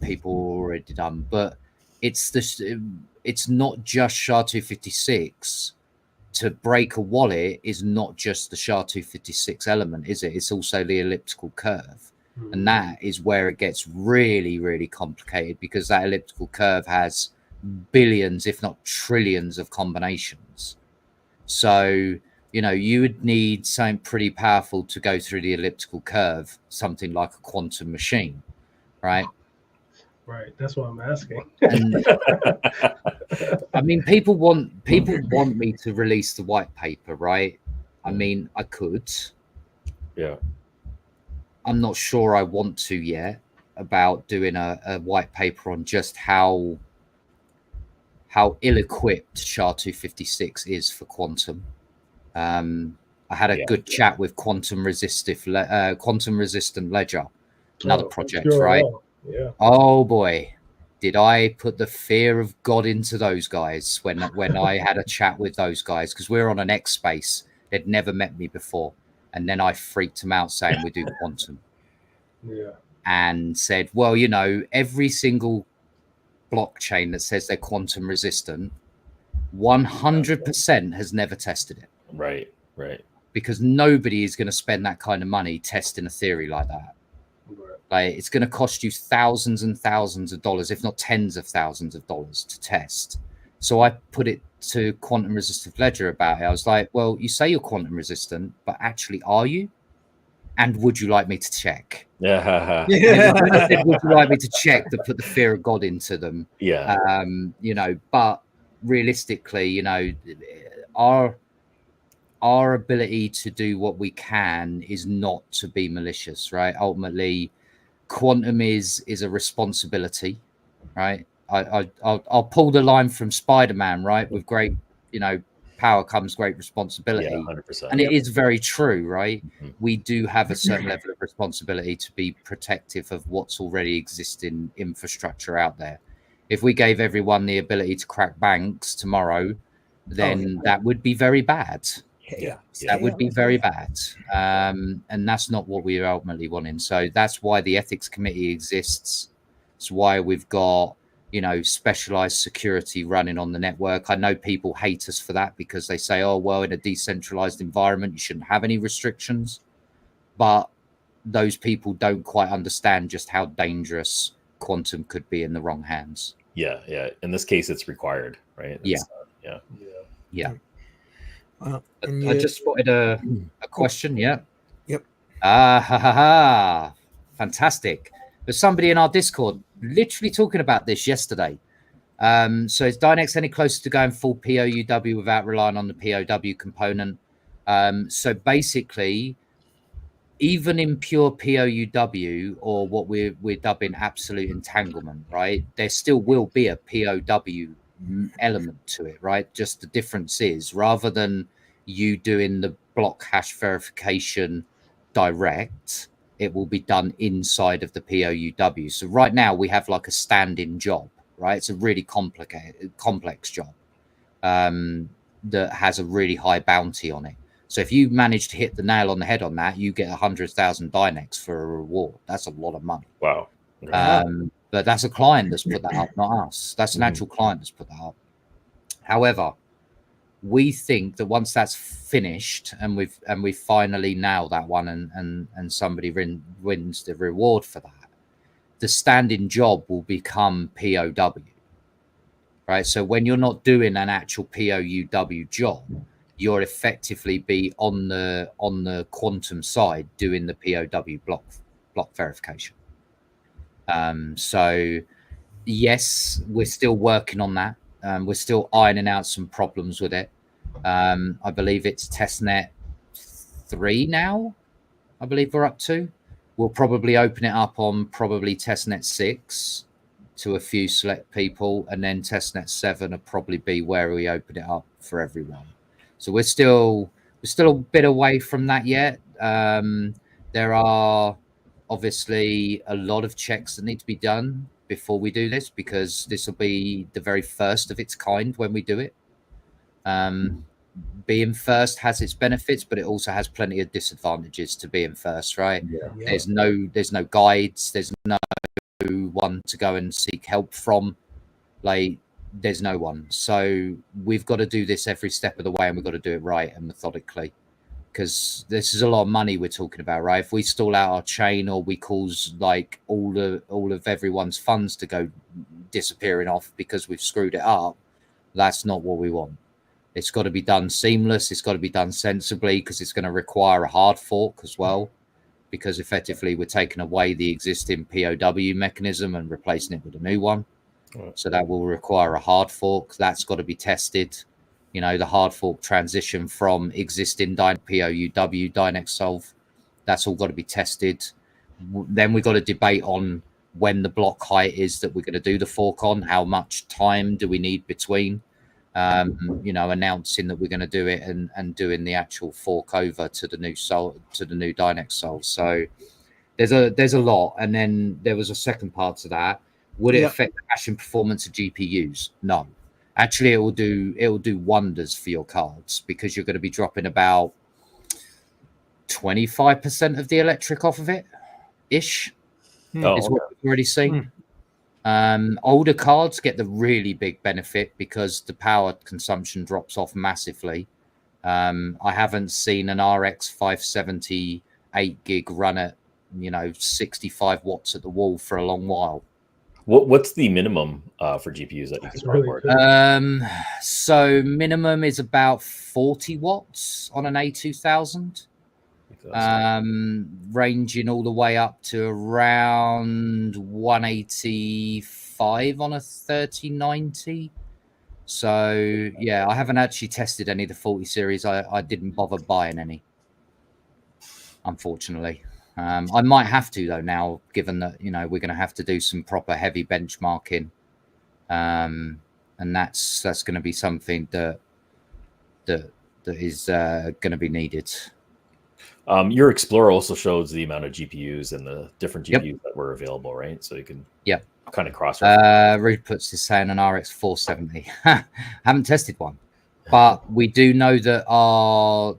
people already done. But it's not just SHA-256. To break a wallet is not just the SHA-256 element, is it? It's also the elliptical curve. And that is where it gets really, really complicated, because that elliptical curve has billions, if not trillions, of combinations. So, you know, you would need something pretty powerful to go through the elliptical curve, something like a quantum machine, right? Right. That's what I'm asking. And I mean, people want me to release the white paper, right? I mean, I could. Yeah. I'm not sure I want to yet about doing a white paper on just how ill-equipped SHA-256 is for quantum. I had a good chat with quantum resistant ledger, another project, right? Yeah. Oh boy, did I put the fear of God into those guys when I had a chat with those guys, because we're on an X space. They'd never met me before, and then I freaked them out saying we do quantum. Yeah. And said, well, you know, every single blockchain that says they're quantum resistant, 100% has never tested it. Right. Right. Because nobody is going to spend that kind of money testing a theory like that. Right. Like, it's going to cost you thousands and thousands of dollars, if not tens of thousands of dollars to test. So I put it to quantum resistant ledger about it. I was like, well, you say you're quantum resistant, but actually, are you? And would you like me to check? Yeah. I said, would you like me to check to put the fear of God into them? Yeah. You know, but realistically, you know, our ability to do what we can is not to be malicious, right? Ultimately, quantum is a responsibility, right? I'll pull the line from Spider-Man, right? With great, you know, power comes great responsibility. Yeah, 100%. And it is very true, right? Mhm. We do have a certain level of responsibility to be protective of what's already existing infrastructure out there. If we gave everyone the ability to crack banks tomorrow, then that would be very bad. That would be very bad. And that's not what we're ultimately wanting. So that's why the ethics committee exists. It's why we've got, you know, specialized security running on the network. I know people hate us for that because they say, oh, well, in a decentralized environment, you shouldn't have any restrictions. But those people don't quite understand just how dangerous quantum could be in the wrong hands. Yeah. Yeah. In this case, it's required, right? Yeah. I just spotted a question. Yeah. Yep. Fantastic. There's somebody in our Discord literally talking about this yesterday. So is Dynex any closer to going full POUW without relying on the POW component? So basically, even in pure POUW, or what we're dubbing absolute entanglement, right? There still will be a POW element to it, right? Just the difference is, rather than you doing the block hash verification direct, it will be done inside of the POUW. So right now we have like a stand-in job, right? It's a really complex job that has a really high bounty on it. So if you manage to hit the nail on the head on that, you get 100,000 Dynex for a reward. That's a lot of money. Wow. But that's a client that's put that up, not us. That's an actual client that's put that up. However, we think that once that's finished and we've finally nailed that one and somebody wins the reward for that, the standing job will become POW. Right. So when you're not doing an actual POUW job, you're effectively be on the quantum side doing the POW block verification. So yes, we're still working on that. We're still ironing out some problems with it. I believe it's testnet 3 now. I believe we're up to. We'll probably open it up on probably testnet 6 to a few select people, and then testnet 7 will probably be where we open it up for everyone. So we're still a bit away from that yet. There are obviously a lot of checks that need to be done before we do this, because this will be the very first of its kind when we do it. Being first has its benefits, but it also has plenty of disadvantages to being first, right? There's no guides, there's no one to go and seek help from. Like, there's no one. So we've got to do this every step of the way, and we've got to do it right and methodically, because this is a lot of money we're talking about, right? If we stall out our chain, or we cause like all of everyone's funds to go disappearing off because we've screwed it up, that's not what we want. It's got to be done seamless. It's got to be done sensibly, because it's going to require a hard fork as well, because effectively we're taking away the existing POW mechanism and replacing it with a new one. So that will require a hard fork. That's got to be tested. You know, the hard fork transition from existing POUW Dynex Solve, that's all got to be tested. Then we've got to debate on when the block height is that we're going to do the fork on. How much time do we need between, you know, announcing that we're going to do it and doing the actual fork over to the new Dynex Solve. So there's a lot. And then there was a second part to that. Would it affect the hashing performance of GPUs? No. Actually, it will do wonders for your cards, because you're going to be dropping about 25% of the electric off of it, ish. Is what we've already seen. Older cards get the really big benefit because the power consumption drops off massively. I haven't seen an RX 570 8 gig run at 65 watts at the wall for a long while. What's the minimum for GPUs that you can really so minimum is about 40 watts on an A2000, ranging all the way up to around 185 on a 3090. So yeah, I haven't actually tested any of the 40 series. I didn't bother buying any, unfortunately. I might have to though now, given that we're going to have to do some proper heavy benchmarking, and that's going to be something that is going to kind of needed. Your Explorer also shows the amount of GPUs and the different GPUs that were available, right? So you can kind of cross. Rude puts is saying an RX 470. Haven't tested one, but we do know that our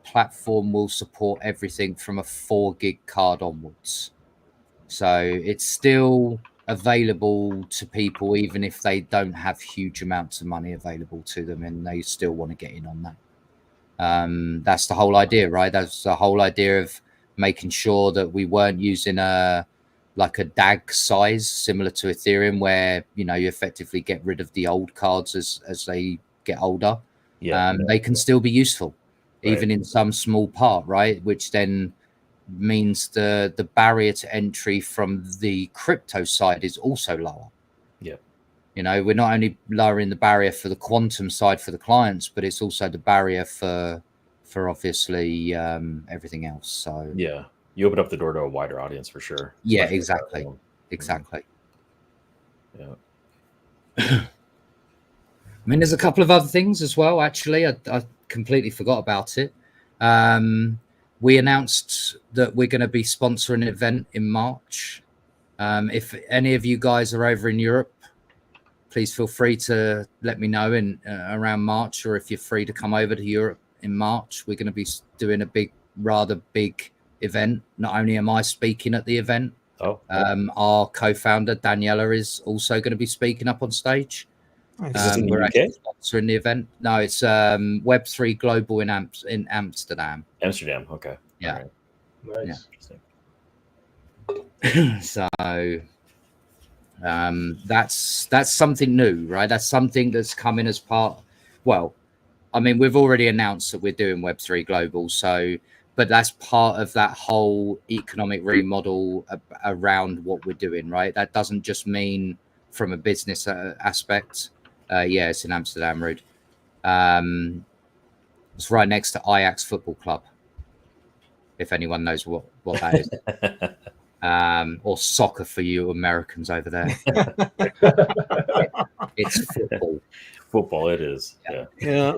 platform will support everything from a 4 gig card onwards. So it's still available to people, even if they don't have huge amounts of money available to them and they still want to get in on that. That's the whole idea, right? That's the whole idea of making sure that we weren't using a DAG size similar to Ethereum, where you effectively get rid of the old cards as they get older. They can still be useful, even in some small part, right? Which then means the barrier to entry from the crypto side is also lower. We're not only lowering the barrier for the quantum side for the clients, but it's also the barrier for obviously everything else. So you open up the door to a wider audience for sure. Exactly. I mean, there's a couple of other things as well. Actually, I completely forgot about it. We announced that we're going to be sponsoring an event in March. If any of you guys are over in Europe, please feel free to let me know in around March, or if you're free to come over to Europe in March. We're going to be doing a rather big event. Not only am I speaking at the event, our co-founder Daniela is also going to be speaking up on stage. We're actually sponsoring the event. No, it's Web3 Global in Amsterdam. Amsterdam, okay. Yeah. Right. Nice. Yeah. So that's something new, right? That's something that's coming as part. Well, I mean, we've already announced that we're doing Web3 Global, but that's part of that whole economic remodel around what we're doing, right? That doesn't just mean from a business aspect. It's in Amsterdam, Rude. It's right next to Ajax Football Club, if anyone knows what that is. Or soccer for you Americans over there. It's football. Football, it is. Yeah.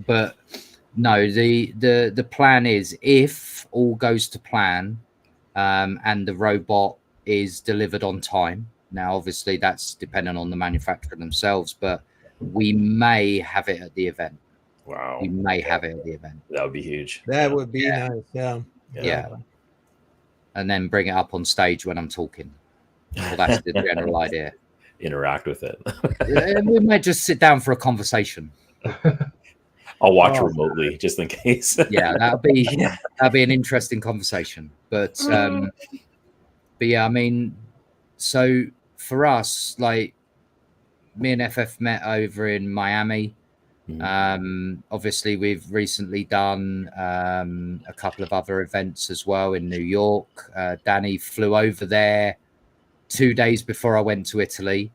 But no, the plan is, if all goes to plan, and the robot is delivered on time. Now, obviously, that's dependent on the manufacturer themselves, but we may have it at the event. Wow. We may have it at the event. That would be huge. That would be nice. Yeah. And then bring it up on stage when I'm talking. Well, that's the general idea. Interact with it. We might just sit down for a conversation. I'll watch remotely just in case. That'd be an interesting conversation. But yeah, I mean, so for us, like, me and FF met over in Miami. Obviously, we've recently done a couple of other events as well in New York. Danny flew over there 2 days before I went to Italy,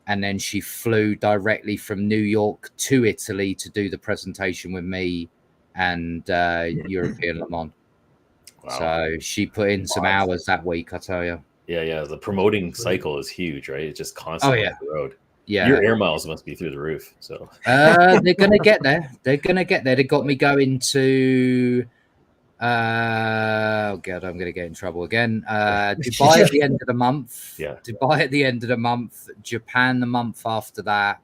and then she flew directly from New York to Italy to do the presentation with me and European Le Mans. Wow. So she put in some hours that week, I tell you. Yeah. The promoting cycle is huge, right? It's just constantly on the road. Yeah, your air miles must be through the roof. So they're gonna get there. They're gonna get there. They got me going to oh god, I'm gonna get in trouble again. Dubai at the end of the month. Yeah. Dubai at the end of the month. Japan the month after that.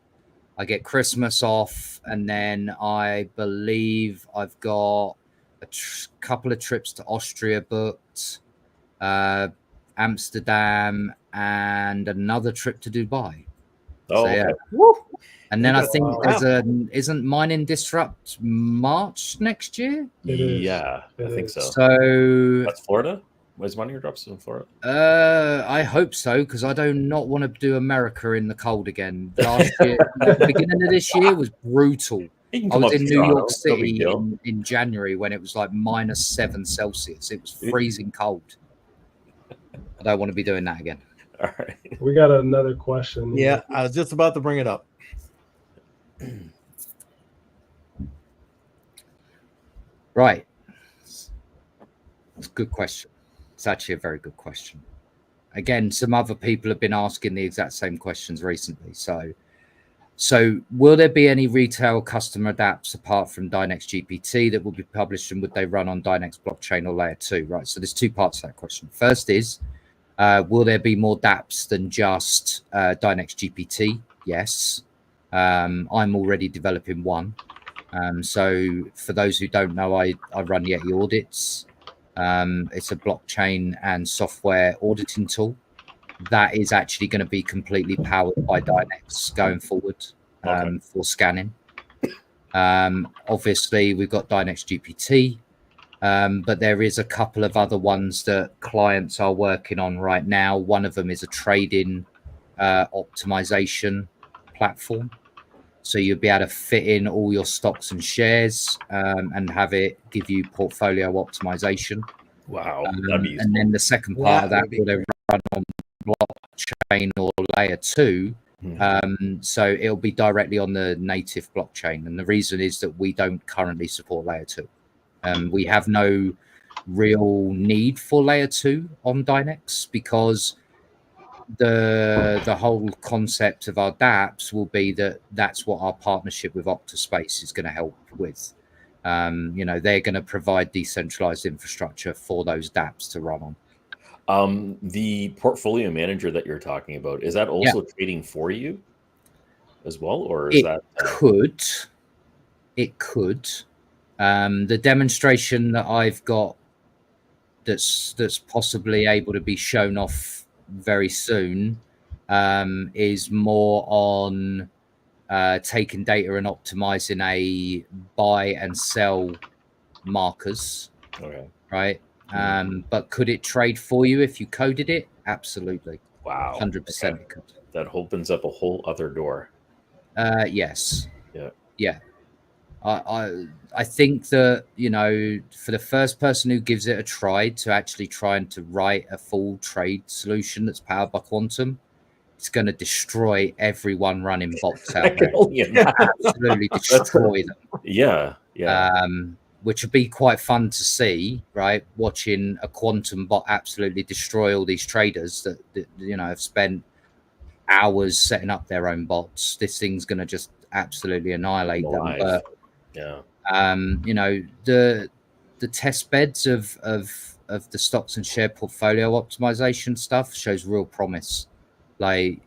I get Christmas off, and then I believe I've got a couple of trips to Austria booked, Amsterdam, and another trip to Dubai. Oh, so, yeah. Okay. And then I think there's isn't Mining Disrupt March next year? Yeah, I think so. So that's Florida? Was Mining Disrupt in Florida? I hope so, because I do not want to do America in the cold again. Last year, the beginning of this year was brutal. I was in New York City in January when it was like -7 Celsius. It was freezing cold. I don't want to be doing that again. All right. We got another question. Yeah, I was just about to bring it up. Right. It's a good question. It's actually a very good question. Again, some other people have been asking the exact same questions recently. So will there be any retail customer dApps apart from Dynex GPT that will be published, and would they run on Dynex blockchain or layer 2? Right. So there's two parts to that question. First is, will there be more dApps than just Dynex GPT? Yes. I'm already developing one. So for those who don't know, I run Yeti Audits. It's a blockchain and software auditing tool that is actually going to be completely powered by Dynex going forward for scanning. Obviously, we've got Dynex GPT, but there is a couple of other ones that clients are working on right now. One of them is a trading optimization platform. So you'll be able to fit in all your stocks and shares and have it give you portfolio optimization. Wow. And then the second part of that will they run on blockchain or layer 2. So it'll be directly on the native blockchain. And the reason is that we don't currently support layer 2. We have no real need for layer 2 on Dynex, because the whole concept of our dApps will be that's what our partnership with Octaspace is going to help with. They're going to provide decentralized infrastructure for those dApps to run on. The portfolio manager that you're talking about, is that also trading for you as well, or is that it could. The demonstration that I've got that's possibly able to be shown off very soon is more on taking data and optimizing a buy and sell markers. Okay. Right. But could it trade for you if you coded it? Absolutely. Wow. 100% it could. That opens up a whole other door. Yes. Yeah. I think that, for the first person who gives it a try to actually trying to write a full trade solution that's powered by Quantum, it's going to destroy everyone running bots out there. Absolutely destroy them. Yeah. Which would be quite fun to see, right? Watching a Quantum bot absolutely destroy all these traders that have spent hours setting up their own bots. This thing's going to just absolutely annihilate them. But the test beds of the stocks and share portfolio optimization stuff shows real promise. Like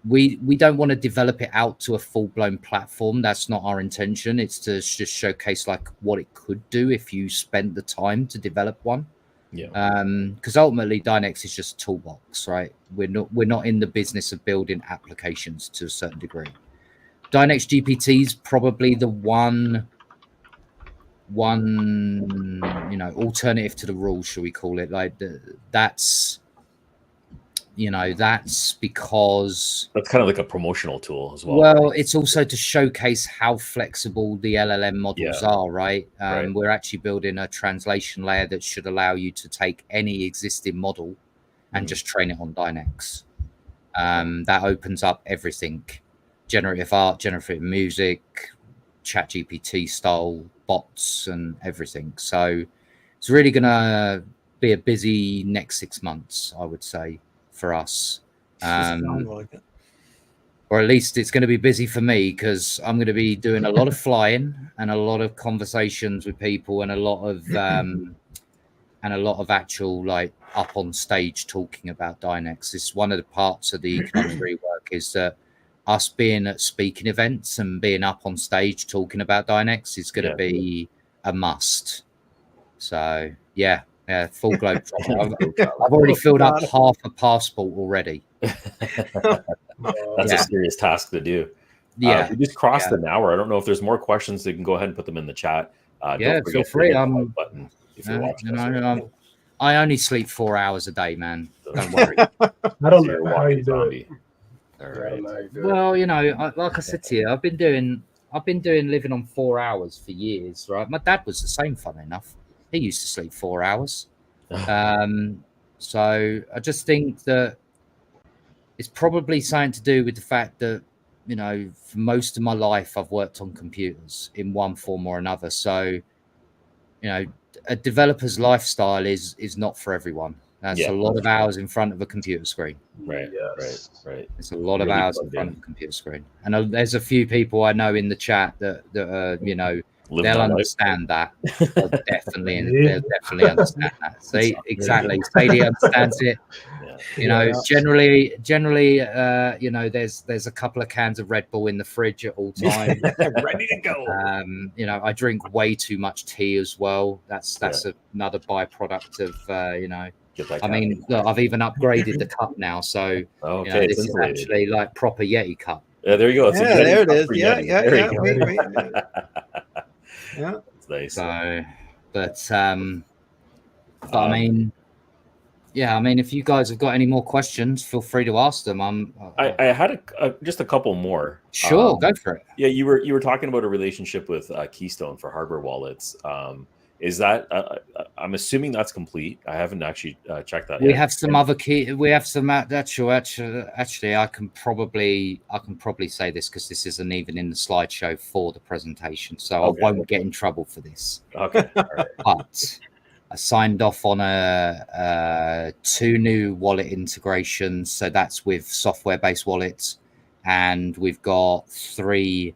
we don't want to develop it out to a full-blown platform. That's not our intention. It's to just showcase like what it could do if you spent the time to develop one. Because ultimately Dynex is just a toolbox, right? We're not in the business of building applications to a certain degree. Dynex GPT is probably the one alternative to the rules, shall we call it? Like that's that's because that's kind of like a promotional tool as well. Well, it's also to showcase how flexible the LLM models are, right? Right. We're actually building a translation layer that should allow you to take any existing model and just train it on Dynex. That opens up everything: generative art, generative music, ChatGPT style bots, and everything. So it's really going to be a busy next 6 months, I would say, for us. Or at least it's going to be busy for me, because I'm going to be doing a lot of flying and a lot of conversations with people and a lot of actual like up on stage talking about Dynex. It's one of the parts of the economic rework is that us being at speaking events and being up on stage talking about Dynex is going to be a must. So yeah, full globe. I've already filled up half a passport already. That's a serious task to do. Yeah, we just crossed an hour. I don't know if there's more questions. So you can go ahead and put them in the chat. Don't feel free. Button if you're watching. I only sleep 4 hours a day, man. Don't worry. I don't know how you do it. All right. Well, like I said to you, I've been doing living on 4 hours for years, right? My dad was the same, fun enough. He used to sleep 4 hours. So I just think that it's probably something to do with the fact that, for most of my life, I've worked on computers in one form or another. So, a developer's lifestyle is not for everyone. That's a lot of hours in front of a computer screen. Right. It's a lot of hours in front of a computer screen. And there's a few people I know in the chat that they'll understand that. They'll definitely understand that. See, exactly. Sadie understands it. Generally, there's a couple of cans of Red Bull in the fridge at all times, ready to go. I drink way too much tea as well. That's another byproduct of look, I've even upgraded the cup now, so this is actually like proper Yeti cup. Yeah, there you go. There it is. Yeah. Yeah, it's nice. So, but I mean, if you guys have got any more questions, feel free to ask them. I had just a couple more. Sure, go for it. Yeah, you were talking about a relationship with Keystone for hardware wallets. Is that I'm assuming that's complete? I haven't actually checked that. We have some other key. We have some actually. I can probably say this because this isn't even in the slideshow for the presentation, so I won't get in trouble for this. Okay, all right. But I signed off on 2 new wallet integrations. So that's with software-based wallets, and we've got 3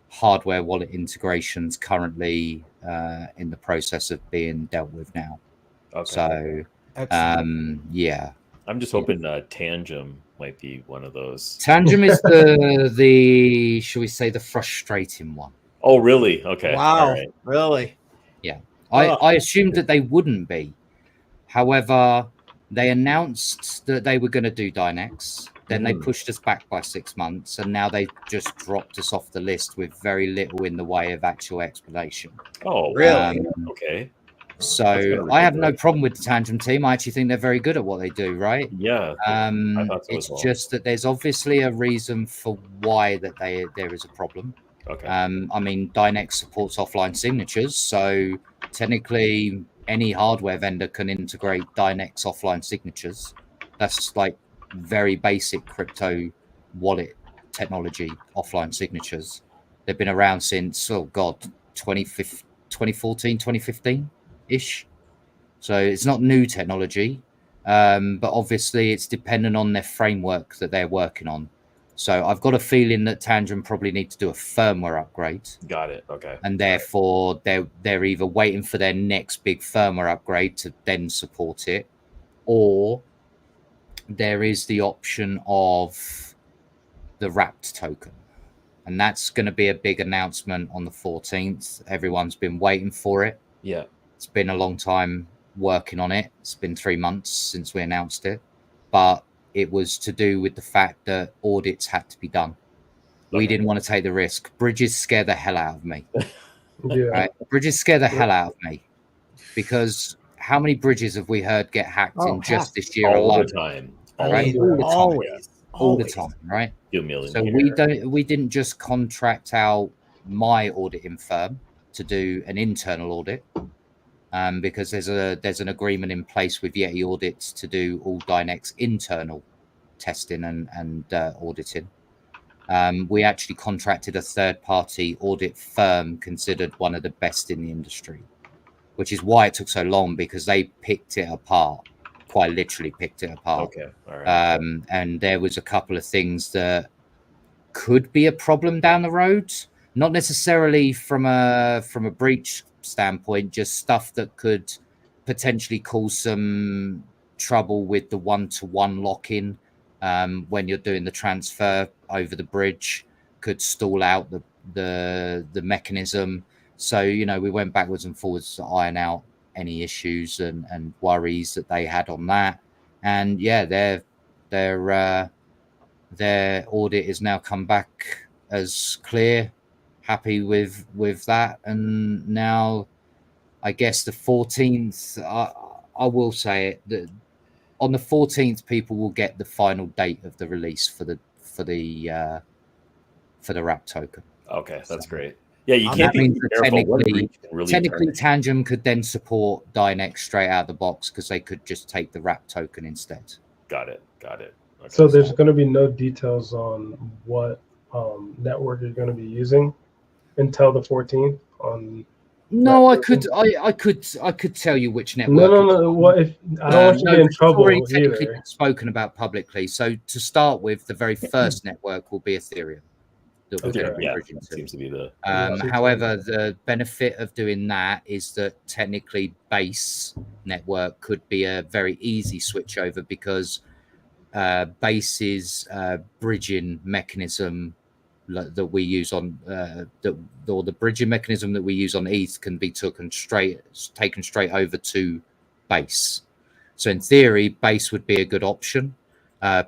hardware wallet integrations currently in the process of being dealt with now. Okay. So, I'm just hoping Tangem might be one of those. Tangem is the shall we say the frustrating one. Oh, really? Okay. Wow. Right. Really? Yeah. I assumed that they wouldn't be. However, they announced that they were going to do Dynex. Then they pushed us back by 6 months, and now they just dropped us off the list with very little in the way of actual explanation. Oh, really? Okay. So I have no problem with the Tangem team. I actually think they're very good at what they do, right? Yeah. It's just that there's obviously a reason for why that there is a problem. Okay. Dynex supports offline signatures, so technically any hardware vendor can integrate Dynex offline signatures. That's like very basic crypto wallet technology, offline signatures. They've been around since 2014, 2015 ish. So it's not new technology, but obviously it's dependent on their framework that they're working on. So I've got a feeling that Tangem probably need to do a firmware upgrade. Got it. Okay. And therefore they're either waiting for their next big firmware upgrade to then support it, or there is the option of the wrapped token. And that's going to be a big announcement on the 14th. Everyone's been waiting for it. Yeah. It's been a long time working on it. It's been 3 months since we announced it. But it was to do with the fact that audits had to be done. Okay. We didn't want to take the risk. Bridges scare the hell out of me. Right? Bridges scare the hell out of me. Because how many bridges have we heard get hacked in just this year all alone? right? All the time, right? So we didn't just contract out my auditing firm to do an internal audit, because there's an agreement in place with Yeti Audits to do all Dynex internal testing and auditing. We actually contracted a third-party audit firm considered one of the best in the industry, which is why it took so long, because they picked it apart, quite literally picked it apart. Okay, all right. And there was a couple of things that could be a problem down the road, not necessarily from a breach standpoint, just stuff that could potentially cause some trouble with the one-to-one lock-in. When you're doing the transfer over the bridge, could stall out the mechanism. So, we went backwards and forwards to iron out any issues and worries that they had on that. And yeah, their audit is now come back as clear, happy with that. And now, I guess the 14th, I will say it, that on the 14th, people will get the final date of the release for the wrap token. Okay, that's great. Yeah, you can't be careful. Technically, Tangent could then support Dynex straight out of the box, because they could just take the wrap token instead. Got it. Okay. So there's going to be no details on what network you're going to be using until the 14th. No, I could tell you which network. No. What if I don't want you to get in trouble? It's already technically spoken about publicly. So to start with, the very first network will be Ethereum. That seems to be the. However, the benefit of doing that is that technically Base network could be a very easy switch over, because Base's bridging mechanism that we use on the bridging mechanism that we use on ETH can be taken straight over to Base. So in theory, Base would be a good option.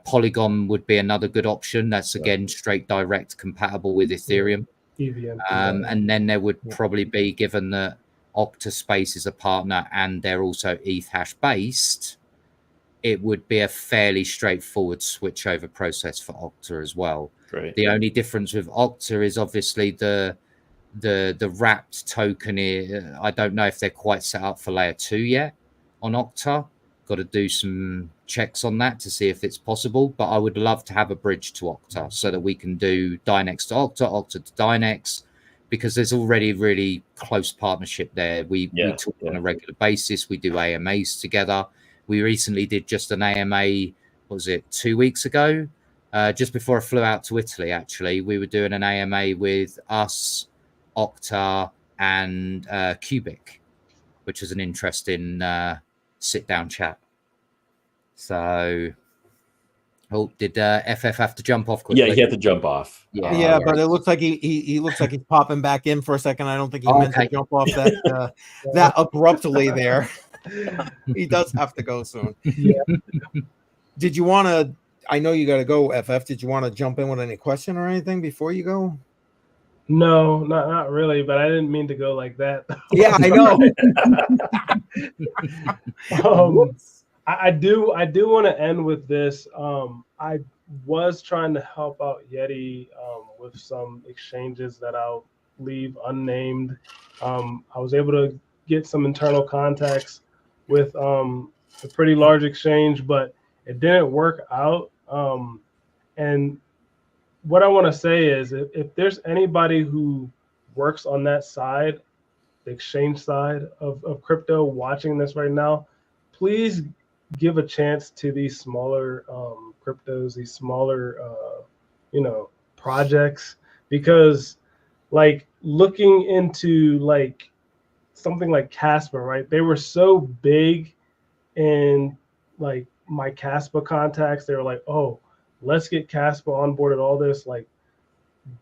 Polygon would be another good option. That's again straight direct compatible with Ethereum. And then there would probably be, given that Octaspace is a partner and they're also ETH hash based, it would be a fairly straightforward switch over process for Octa as well. Great. The only difference with Octa is obviously the wrapped token. I don't know if they're quite set up for layer 2 yet on Octa. Got to do some checks on that to see if it's possible. But I would love to have a bridge to Octa so that we can do Dynex to Octa, Octa to Dynex, because there's already really close partnership there. We talk on a regular basis. We do AMAs together. We recently did just an AMA, what was it, 2 weeks ago? Just before I flew out to Italy, actually. We were doing an AMA with us, Octa, and Cubic, which was an interesting sit-down chat. So, did FF have to jump off quickly? Yeah, he had to jump off. Yeah, but it looks like he looks like he's popping back in for a second. I don't think he meant to jump off that abruptly there. He does have to go soon. Yeah. Did you want to? I know you got to go, FF. Did you want to jump in with any question or anything before you go? No, not really. But I didn't mean to go like that. Yeah, I know. I do want to end with this. I was trying to help out Yeti with some exchanges that I'll leave unnamed. I was able to get some internal contacts with a pretty large exchange, but it didn't work out. And what I want to say is, if there's anybody who works on that side, the exchange side of crypto, watching this right now, please give a chance to these smaller cryptos, these smaller projects, because like looking into like something like Casper, right? They were so big in like my Casper contacts. They were like, oh, let's get Casper onboarded, all this, like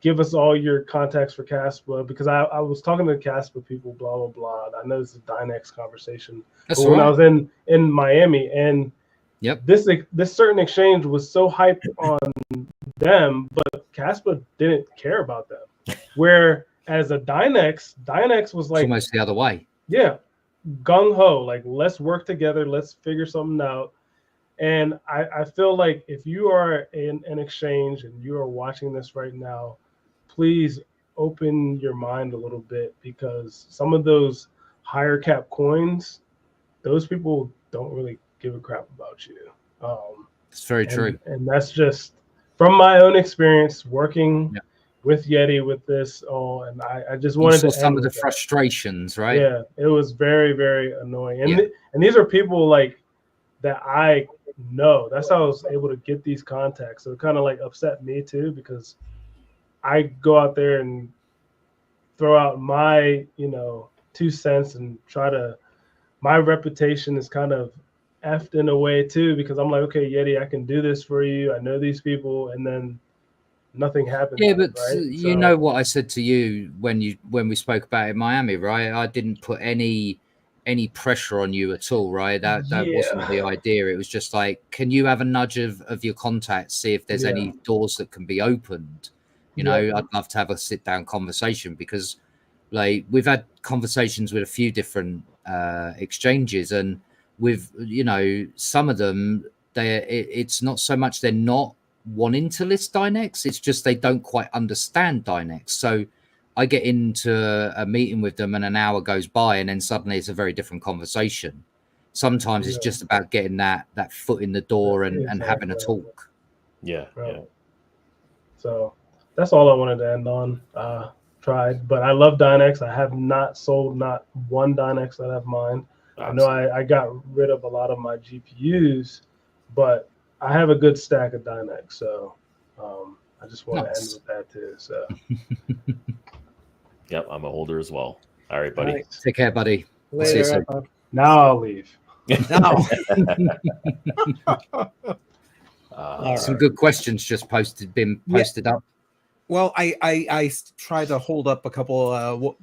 give us all your contacts for Casper, because I was talking to Casper people, blah, blah, blah. I know this is a Dynex conversation. That's but when I was in Miami, and this certain exchange was so hyped on them, but Casper didn't care about them. Where as a Dynex was like almost the other way. Yeah, gung ho, like let's work together, let's figure something out. And I feel like if you are in an exchange and you are watching this right now, please open your mind a little bit, because some of those higher cap coins, those people don't really give a crap about you. It's very true. And that's just from my own experience working with Yeti with this. And I just wanted to some of the that. frustrations, right? Yeah, it was very, very annoying. And these are people like that I know. That's how I was able to get these contacts. So it kind of like upset me too, because I go out there and throw out my, 2 cents and try to, my reputation is kind of effed in a way too, because I'm like, okay, Yeti, I can do this for you. I know these people, and then nothing happens. Yeah, but right? you know what I said to you when we spoke about it in Miami, right? I didn't put any pressure on you at all, right? That wasn't the idea. It was just like, can you have a nudge of your contacts, see if there's any doors that can be opened? I'd love to have a sit down conversation, because like we've had conversations with a few different exchanges, and with some of them, it's not so much they're not wanting to list Dynex, it's just they don't quite understand Dynex. So I get into a meeting with them and an hour goes by, and then suddenly it's a very different conversation. Sometimes it's just about getting that foot in the door and having a talk. So that's all I wanted to end on. Tried, but I love Dynex. I have not sold not one Dynex that I've mined. Absolutely. I know I got rid of a lot of my GPUs, but I have a good stack of Dynex, so I just want to end with that too. So, yep, I'm a holder as well. All right, buddy. Nice. Take care, buddy. Later. Now I'll leave. Some good questions just been posted up. Well, I try to hold up a couple.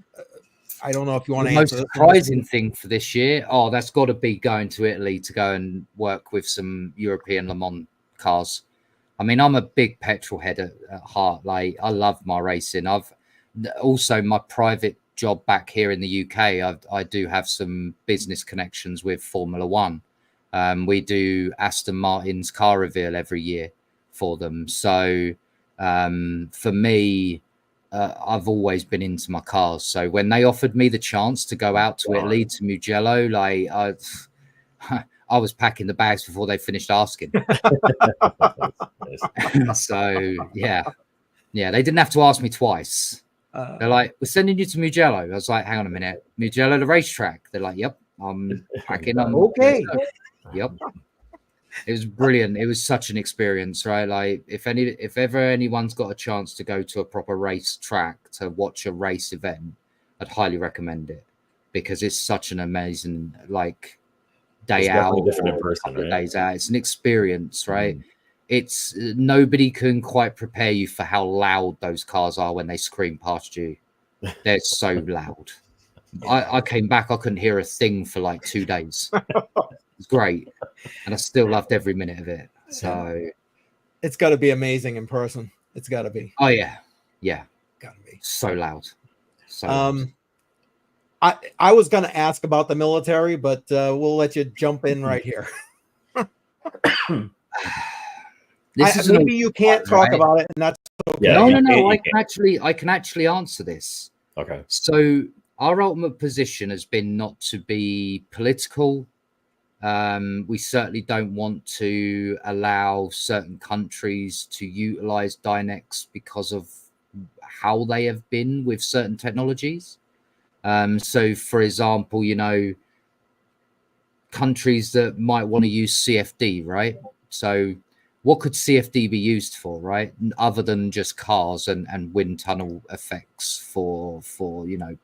I don't know if you want to answer. The most surprising thing for this year, that's got to be going to Italy to go and work with some European Le Mans cars. I mean, I'm a big petrol head at heart. Like, I love my racing. I've also my private job back here in the UK. I do have some business connections with Formula One. We do Aston Martin's car reveal every year for them. So for me, I've always been into my cars. So when they offered me the chance to go out to Italy, to Mugello, like I was packing the bags before they finished asking. So yeah, they didn't have to ask me twice. They're like, we're sending you to Mugello. I was like, hang on a minute, Mugello, the racetrack? They're like, yep, I'm packing. Okay. Yep. It was brilliant. It was such an experience, right? Like if ever anyone's got a chance to go to a proper race track to watch a race event, I'd highly recommend it, because it's such an amazing day out, different in person, right? Days out. It's an experience, right? It's nobody can quite prepare you for how loud those cars are when they scream past you. They're so loud. I came back, I couldn't hear a thing for like 2 days. It's great, and I still loved every minute of it. So it's got to be amazing in person. It's got to be. Oh yeah, got to be so loud. So loud. I was going to ask about the military, but we'll let you jump in right here. Maybe you can't talk about it, and that's okay. No. I can actually answer this. Okay. So our ultimate position has been not to be political. We certainly don't want to allow certain countries to utilize Dynex because of how they have been with certain technologies. So, for example, countries that might want to use CFD, right? So what could CFD be used for, right? Other than just cars and wind tunnel effects for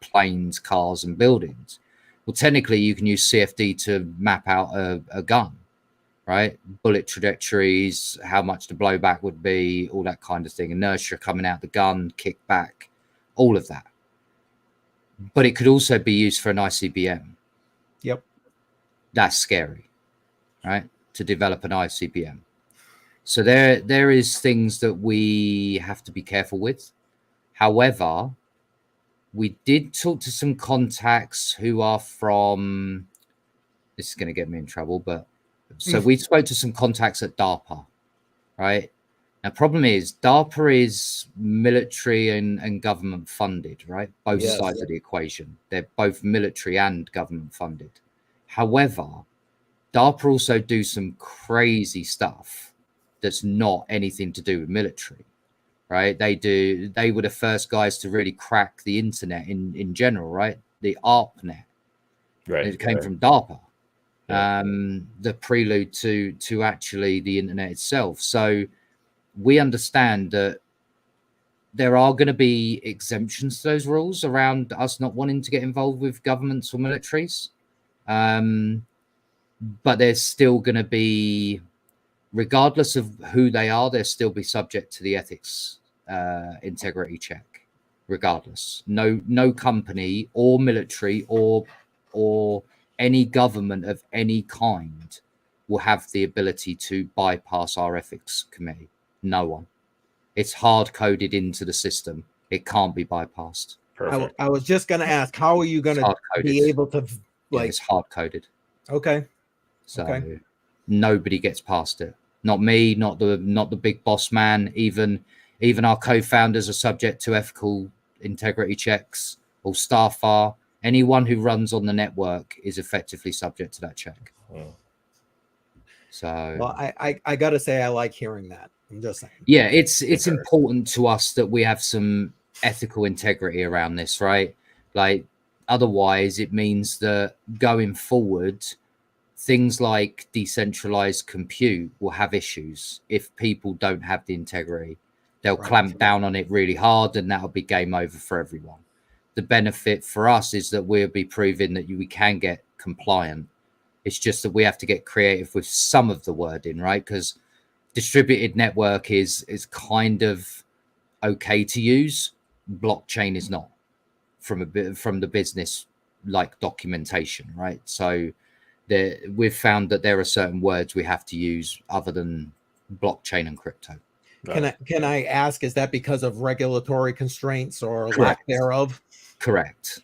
planes, cars and buildings. Well, technically, you can use CFD to map out a gun, right? Bullet trajectories, how much the blowback would be, all that kind of thing. Inertia coming out the gun, kickback, all of that. But it could also be used for an ICBM. Yep. That's scary, right? To develop an ICBM. So there is things that we have to be careful with. However, we did talk to some contacts who are from, this is going to get me in trouble, but So we spoke to some contacts at DARPA, right? Now, problem is DARPA is military and government funded, right? Both sides of the equation. They're both military and government funded. However, DARPA also do some crazy stuff that's not anything to do with military, right? They were the first guys to really crack the internet in general, right? The ARPANET. Right. It came from DARPA. The prelude to actually the internet itself. So we understand that there are going to be exemptions to those rules around us not wanting to get involved with governments or militaries. But there's still going to be, regardless of who they are, they'll still be subject to the ethics integrity check, regardless. No company or military or any government of any kind will have the ability to bypass our ethics committee. No one. It's hard coded into the system. It can't be bypassed. I was just going to ask, how are you going to be able to it's hard coded. Okay. So nobody gets past it. Not me, not the big boss man. Even our co-founders are subject to ethical integrity checks. All staff are. Anyone who runs on the network is effectively subject to that check. So, well, I got to say, I like hearing that. I'm just saying. Yeah, it's important to us that we have some ethical integrity around this, right? Like, otherwise, it means that going forward, things like decentralized compute will have issues if people don't have the integrity. They'll clamp down on it really hard, and that'll be game over for everyone. The benefit for us is that we'll be proving that we can get compliant. It's just that we have to get creative with some of the wording, right? Because distributed network is kind of okay to use. Blockchain is not from the business like documentation, right? So we've found that there are certain words we have to use other than blockchain and crypto. Can I ask, is that because of regulatory constraints or lack thereof? Correct.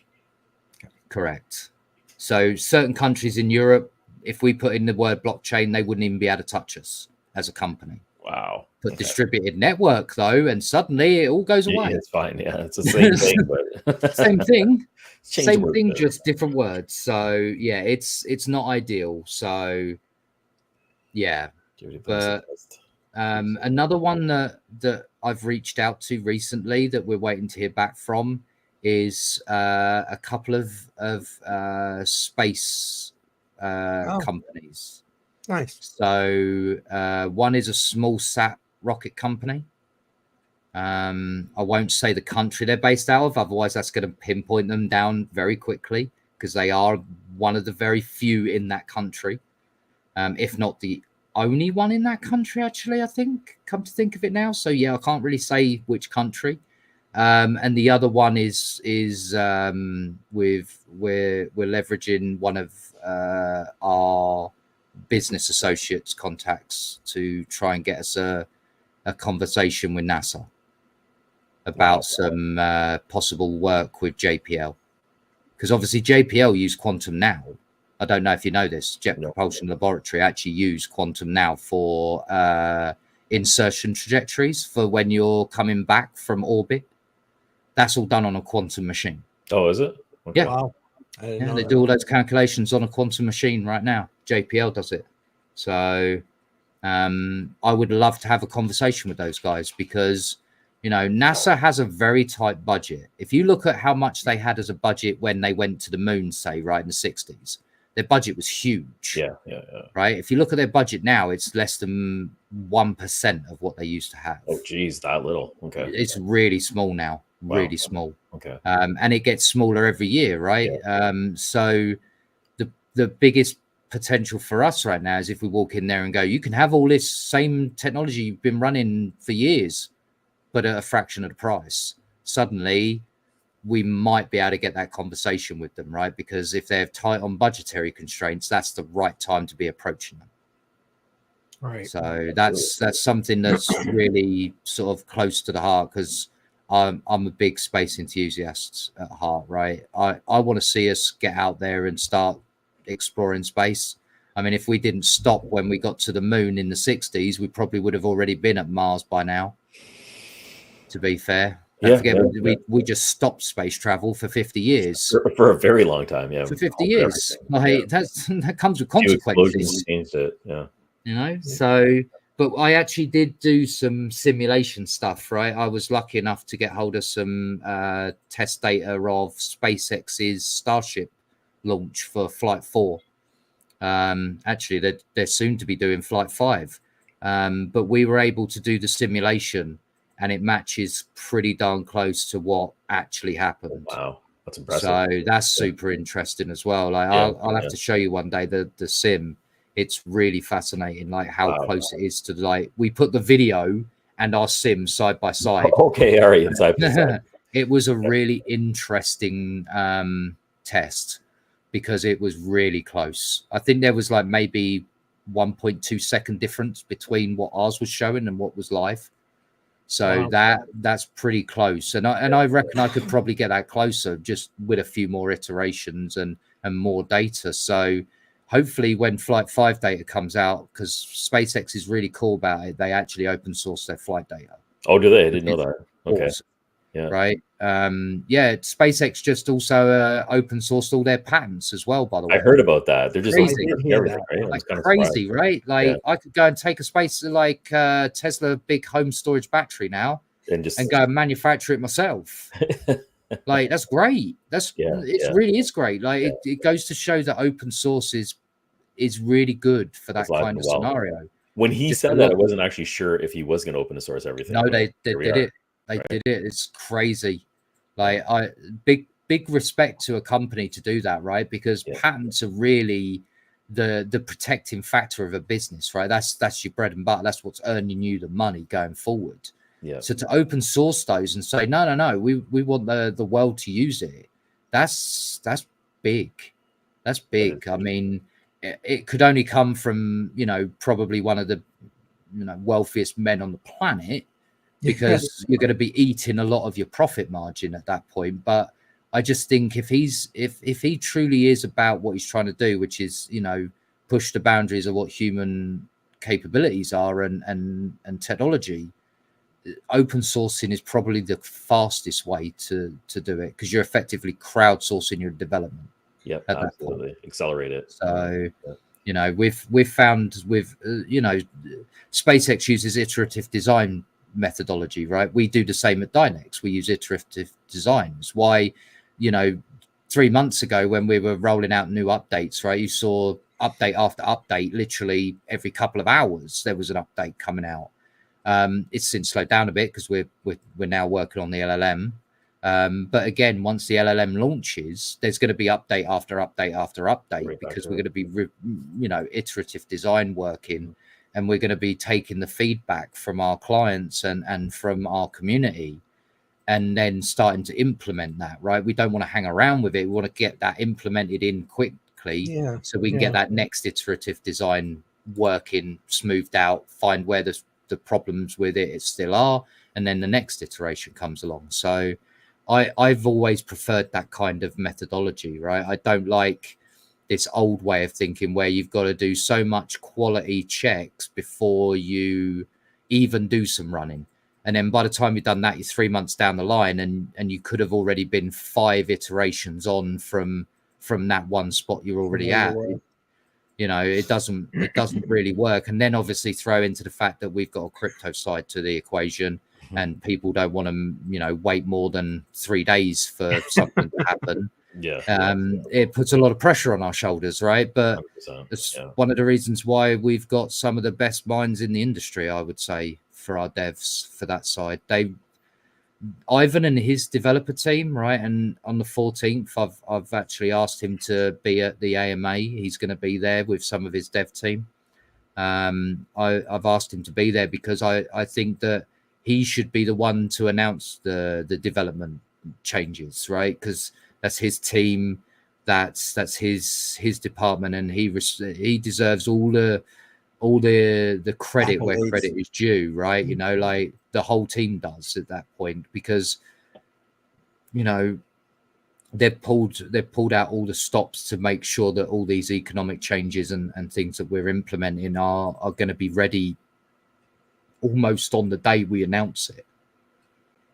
So certain countries in Europe, if we put in the word blockchain, they wouldn't even be able to touch us as a company. Wow. But distributed network, though, and suddenly it all goes away. It's fine. Yeah, it's the same thing. But same thing. Same thing, just different words. So yeah, it's not ideal. So yeah, but another one that I've reached out to recently that we're waiting to hear back from is a couple of space companies. Nice. So one is a small sat rocket company. I won't say the country they're based out of, otherwise that's going to pinpoint them down very quickly, because they are one of the very few in that country, if not the only one in that country, actually, I think, come to think of it now. So yeah, I can't really say which country. And the other one is we're leveraging one of our business associates contacts to try and get us a conversation with NASA about some possible work with JPL, because obviously JPL use Quantum Now. I don't know if you know this. Jet Propulsion Laboratory actually use Quantum Now for insertion trajectories for when you're coming back from orbit. That's all done on a quantum machine. Oh, is it? Okay. Yeah. Wow. They do all those calculations on a quantum machine right now. JPL does it. So I would love to have a conversation with those guys, because, you know, NASA has a very tight budget. If you look at how much they had as a budget when they went to the moon, say, right, in the 60s, their budget was huge. Yeah. Right? If you look at their budget now, it's less than 1% of what they used to have. Oh, geez, that little. Okay. It's really small now. Wow. Really small. Okay. And it gets smaller every year, right? Yeah. So the biggest potential for us right now is if we walk in there and go, you can have all this same technology you've been running for years, but at a fraction of the price. Suddenly, we might be able to get that conversation with them, right? Because if they're tight on budgetary constraints, that's the right time to be approaching them. Right. So that's something that's really sort of close to the heart, because I'm a big space enthusiast at heart, right? I want to see us get out there and start exploring space. I mean, if we didn't stop when we got to the moon in the 60s, we probably would have already been at Mars by now, to be fair. Don't forget, we just stopped space travel for 50 years. For a very long time, yeah. For 50 years. Like, that comes with consequences. Changed it, yeah. You know, so, but I actually did do some simulation stuff, right? I was lucky enough to get hold of some test data of SpaceX's Starship launch for Flight 4. Actually, they're soon to be doing Flight 5. But we were able to do the simulation, and it matches pretty darn close to what actually happened. Oh, wow, that's impressive. So that's super interesting as well. Like I'll have to show you one day the sim. It's really fascinating, like how close it is to, like, we put the video and our sim side by side. Okay, all right, side by side. It was a really interesting test because it was really close. I think there was like maybe 1.2 second difference between what ours was showing and what was live. So that's pretty close, and I reckon I could probably get that closer just with a few more iterations and more data. So hopefully when Flight 5 data comes out, because SpaceX is really cool about it, they actually open source their flight data. Oh, do they? I didn't know that. Okay. Awesome. Yeah. Right. SpaceX just also open sourced all their patents as well, by the way. I heard about that. They're just crazy, everything, right? Like crazy, right? Like I could go and take a space like Tesla big home storage battery now and go and manufacture it myself. Like that's great. Really is great. Like it goes to show that open source is really good for that kind of scenario. When he said that, I wasn't actually sure if he was going to open source everything. No, they did it. They did it. It's crazy. Like big respect to a company to do that, right? Because patents are really the protecting factor of a business, right? That's your bread and butter. That's what's earning you the money going forward. Yeah. So to open source those and say no, we want the world to use it. That's big. That's big. I mean, it could only come from probably one of the wealthiest men on the planet. Because you're going to be eating a lot of your profit margin at that point. But I just think if he truly is about what he's trying to do, which is push the boundaries of what human capabilities are and technology, open sourcing is probably the fastest way to do it, because you're effectively crowdsourcing your development. Yeah, absolutely. Accelerate it. So we've found with SpaceX uses iterative design methodology, right? We do the same at Dynex. We use iterative designs. Why 3 months ago when we were rolling out new updates, right, you saw update after update, literally every couple of hours there was an update coming out. It's since slowed down a bit because we're now working on the LLM, but again, once the LLM launches, there's going to be update after update after update, because we're going to be iterative design working. And we're going to be taking the feedback from our clients and from our community, and then starting to implement that, right? We don't want to hang around with it. We want to get that implemented in quickly, so we can get that next iterative design working, smoothed out, find where the problems with it still are, and then the next iteration comes along. So I've always preferred that kind of methodology, right? I don't like this old way of thinking where you've got to do so much quality checks before you even do some running. And then by the time you've done that, you're 3 months down the line and you could have already been 5 iterations on from that one spot you're already at. It doesn't really work. And then obviously throw into the fact that we've got a crypto side to the equation, and people don't want to, wait more than 3 days for something to happen. It puts a lot of pressure on our shoulders, right? But it's one of the reasons why we've got some of the best minds in the industry, I would say, for our devs for that side. Ivan and his developer team, right? And on the 14th, I've actually asked him to be at the AMA. He's going to be there with some of his dev team. I've asked him to be there because I think that he should be the one to announce the development changes, right? Because that's his team, that's his department, and he deserves all the credit where credit is due, right? Like the whole team does at that point, because they've pulled out all the stops to make sure that all these economic changes and things that we're implementing are going to be ready almost on the day we announce it.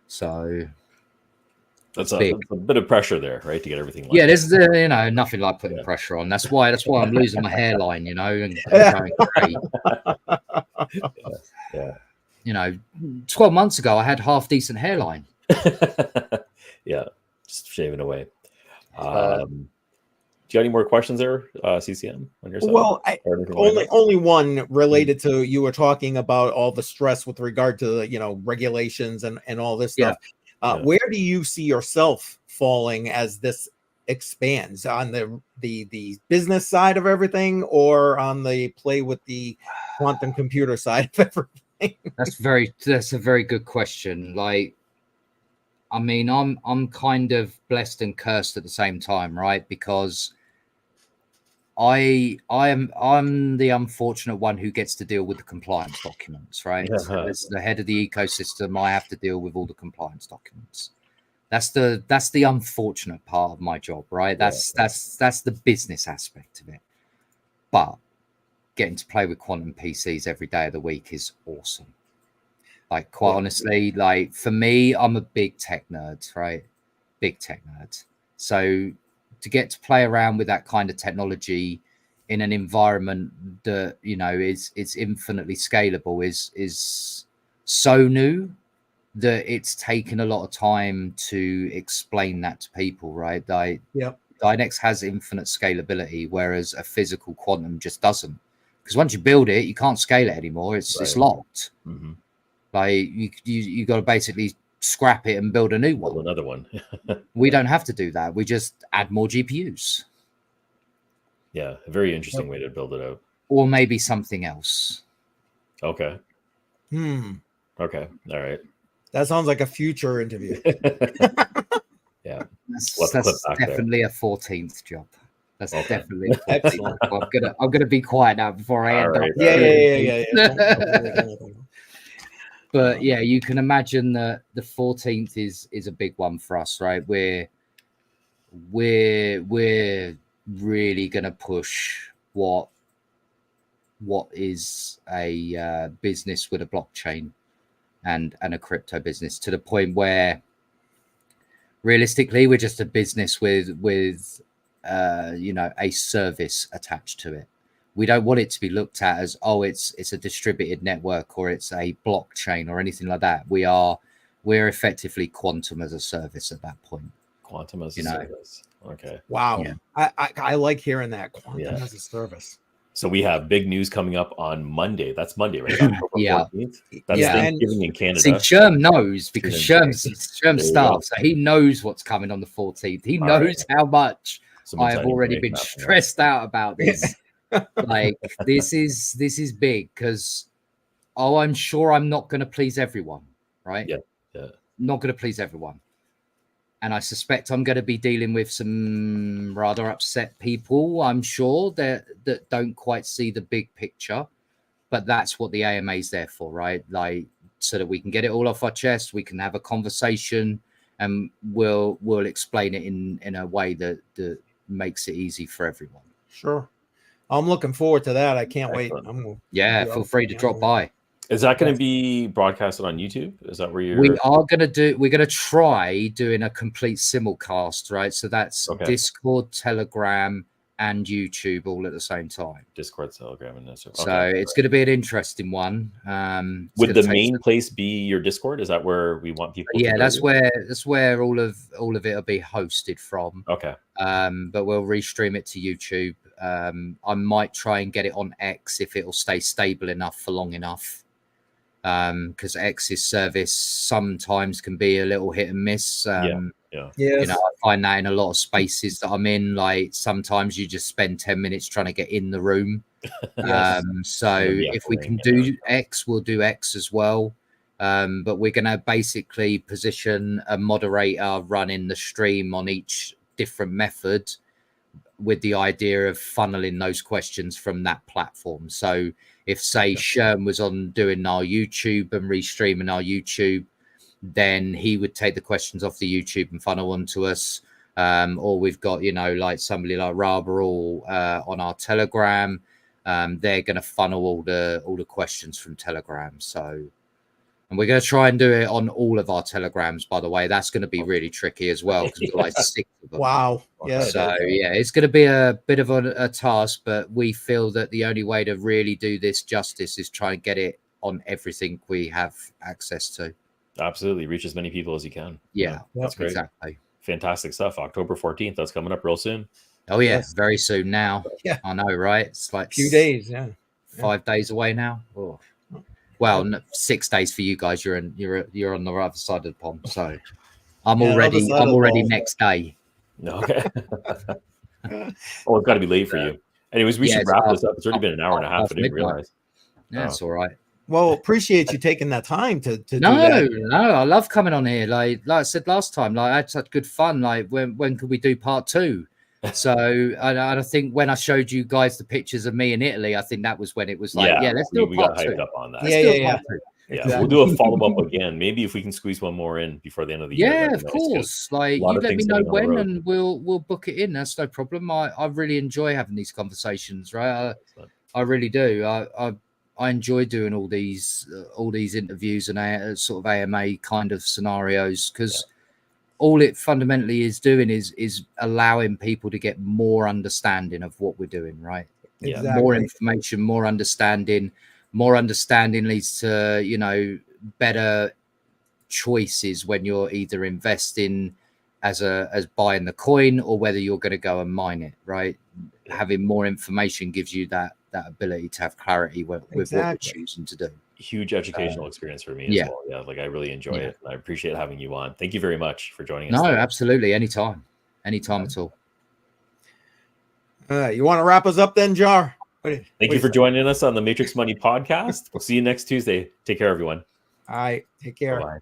So that's a bit of pressure there, right, to get everything. Yeah, there's nothing like putting pressure on. That's why I'm losing my hairline, and going great. Yeah. 12 months ago I had half decent hairline. Yeah, just shaving away. Do you got any more questions there, CCM, on your side? Well, only one related to, you were talking about all the stress with regard to regulations and all this stuff. Where do you see yourself falling as this expands, on the business side of everything, or on the play with the quantum computer side of everything? That's a very good question. Like, I mean, I'm kind of blessed and cursed at the same time, right? Because I'm the unfortunate one who gets to deal with the compliance documents, right? As the head of the ecosystem, I have to deal with all the compliance documents. That's the unfortunate part of my job, right? That's the business aspect of it. But getting to play with quantum PCs every day of the week is awesome. Like, quite honestly, like, for me, I'm a big tech nerd, right? Big tech nerd. So to get to play around with that kind of technology in an environment that is infinitely scalable is so new that it's taken a lot of time to explain that to people, right? Dynex has infinite scalability, whereas a physical quantum just doesn't. Because once you build it, you can't scale it anymore. It's locked. Mm-hmm. Like, you got to basically scrap it and build a new one. Another one. We don't have to do that. We just add more GPUs. Yeah, a very interesting way to build it out. Or maybe something else. Okay. Okay. All right. That sounds like a future interview. Yeah. That's definitely a 14th job. That's definitely a 14th job. I'm gonna be quiet now before I end up. Yeah. But yeah, you can imagine that the 14th is a big one for us, right? We're really gonna push what is a business with a blockchain and a crypto business, to the point where realistically we're just a business with a service attached to it. We don't want it to be looked at as, it's a distributed network or it's a blockchain or anything like that. We're effectively quantum as a service at that point. Quantum as a service. Okay. Wow. Yeah. I like hearing that, quantum as a service. So we have big news coming up on Monday. That's Monday, right? October 14th. That's Thanksgiving in Canada. See, Sherm knows, because Sherm staff, so he knows what's coming on the 14th. He knows how much I have already been stressed out about this. Like, this is big, because I'm sure I'm not going to please everyone, right? Yeah. Not going to please everyone. And I suspect I'm going to be dealing with some rather upset people, I'm sure, that don't quite see the big picture. But that's what the AMA is there for, right? Like, so that we can get it all off our chest, we can have a conversation, and we'll explain it in a way that makes it easy for everyone. Sure. I'm looking forward to that. I can't wait. Feel free to drop by. Is that going to be broadcasted on YouTube? Is that where you're? We're going to try doing a complete simulcast, right? So that's Discord, Telegram, and YouTube all at the same time. Discord, Telegram, and this. So it's going to be an interesting one. Would the main place be your Discord? Is that where we want people? Yeah, that's where all of it will be hosted from. Okay. But we'll restream it to YouTube. I might try and get it on X if it'll stay stable enough for long enough. Because X's service sometimes can be a little hit and miss. I find that in a lot of spaces that I'm in. Like, sometimes you just spend 10 minutes trying to get in the room. So if we can do X, we'll do X as well. But we're going to basically position a moderator running the stream on each different method, with the idea of funneling those questions from that platform. So if, say, Sherm was on doing our YouTube and restreaming our YouTube, then he would take the questions off the YouTube and funnel onto us. or we've got, like somebody like Rabarul on our Telegram. They're going to funnel all the questions from Telegram. So, and we're going to try and do it on all of our Telegrams, by the way. That's going to be really tricky as well, because we've got like 6 of them. Wow. Yeah. So, yeah, it's going to be a bit of a task, but we feel that the only way to really do this justice is try and get it on everything we have access to. Absolutely. Reach as many people as you can. Yeah, that's great. Exactly. Fantastic stuff. October 14th. That's coming up real soon. Oh, yeah. Yes. Very soon now. Yeah. I know, right? It's like a few days. Yeah. 5 days away now. Oh. Well, 6 days for you guys. You're on the other side of the pond. So I'm already next day. Okay. Oh, it's got to be late for you. Anyways, we should wrap this up. It's already been an hour and a half. I didn't realize. Yeah, it's all right. Well, appreciate you taking that time to do that. No, I love coming on here. Like I said last time, I had such good fun. Like when could we do part 2? So I think when I showed you guys the pictures of me in Italy, I think that was when it was like, let's do a part 2. We got hyped up on that. Yeah. Exactly. We'll do a follow-up again. Maybe if we can squeeze one more in before the end of the year. Yeah, of course. Like, you let me know when and we'll book it in. That's no problem. I really enjoy having these conversations, right? I really do. I enjoy doing all these interviews and sort of AMA kind of scenarios, because all it fundamentally is doing is allowing people to get more understanding of what we're doing, right? Exactly. More information, more understanding leads to, better choices when you're either investing as buying the coin or whether you're going to go and mine it, right? Having more information gives you that ability to have clarity with what you're choosing to do. Huge educational experience for me as well. Yeah, like I really enjoy it. I appreciate having you on. Thank you very much for joining us. No, absolutely. Anytime at all. You want to wrap us up then, Jar? Thank you for joining us on the Matrix Money podcast. We'll see you next Tuesday. Take care, everyone. All right. Take care. Bye-bye.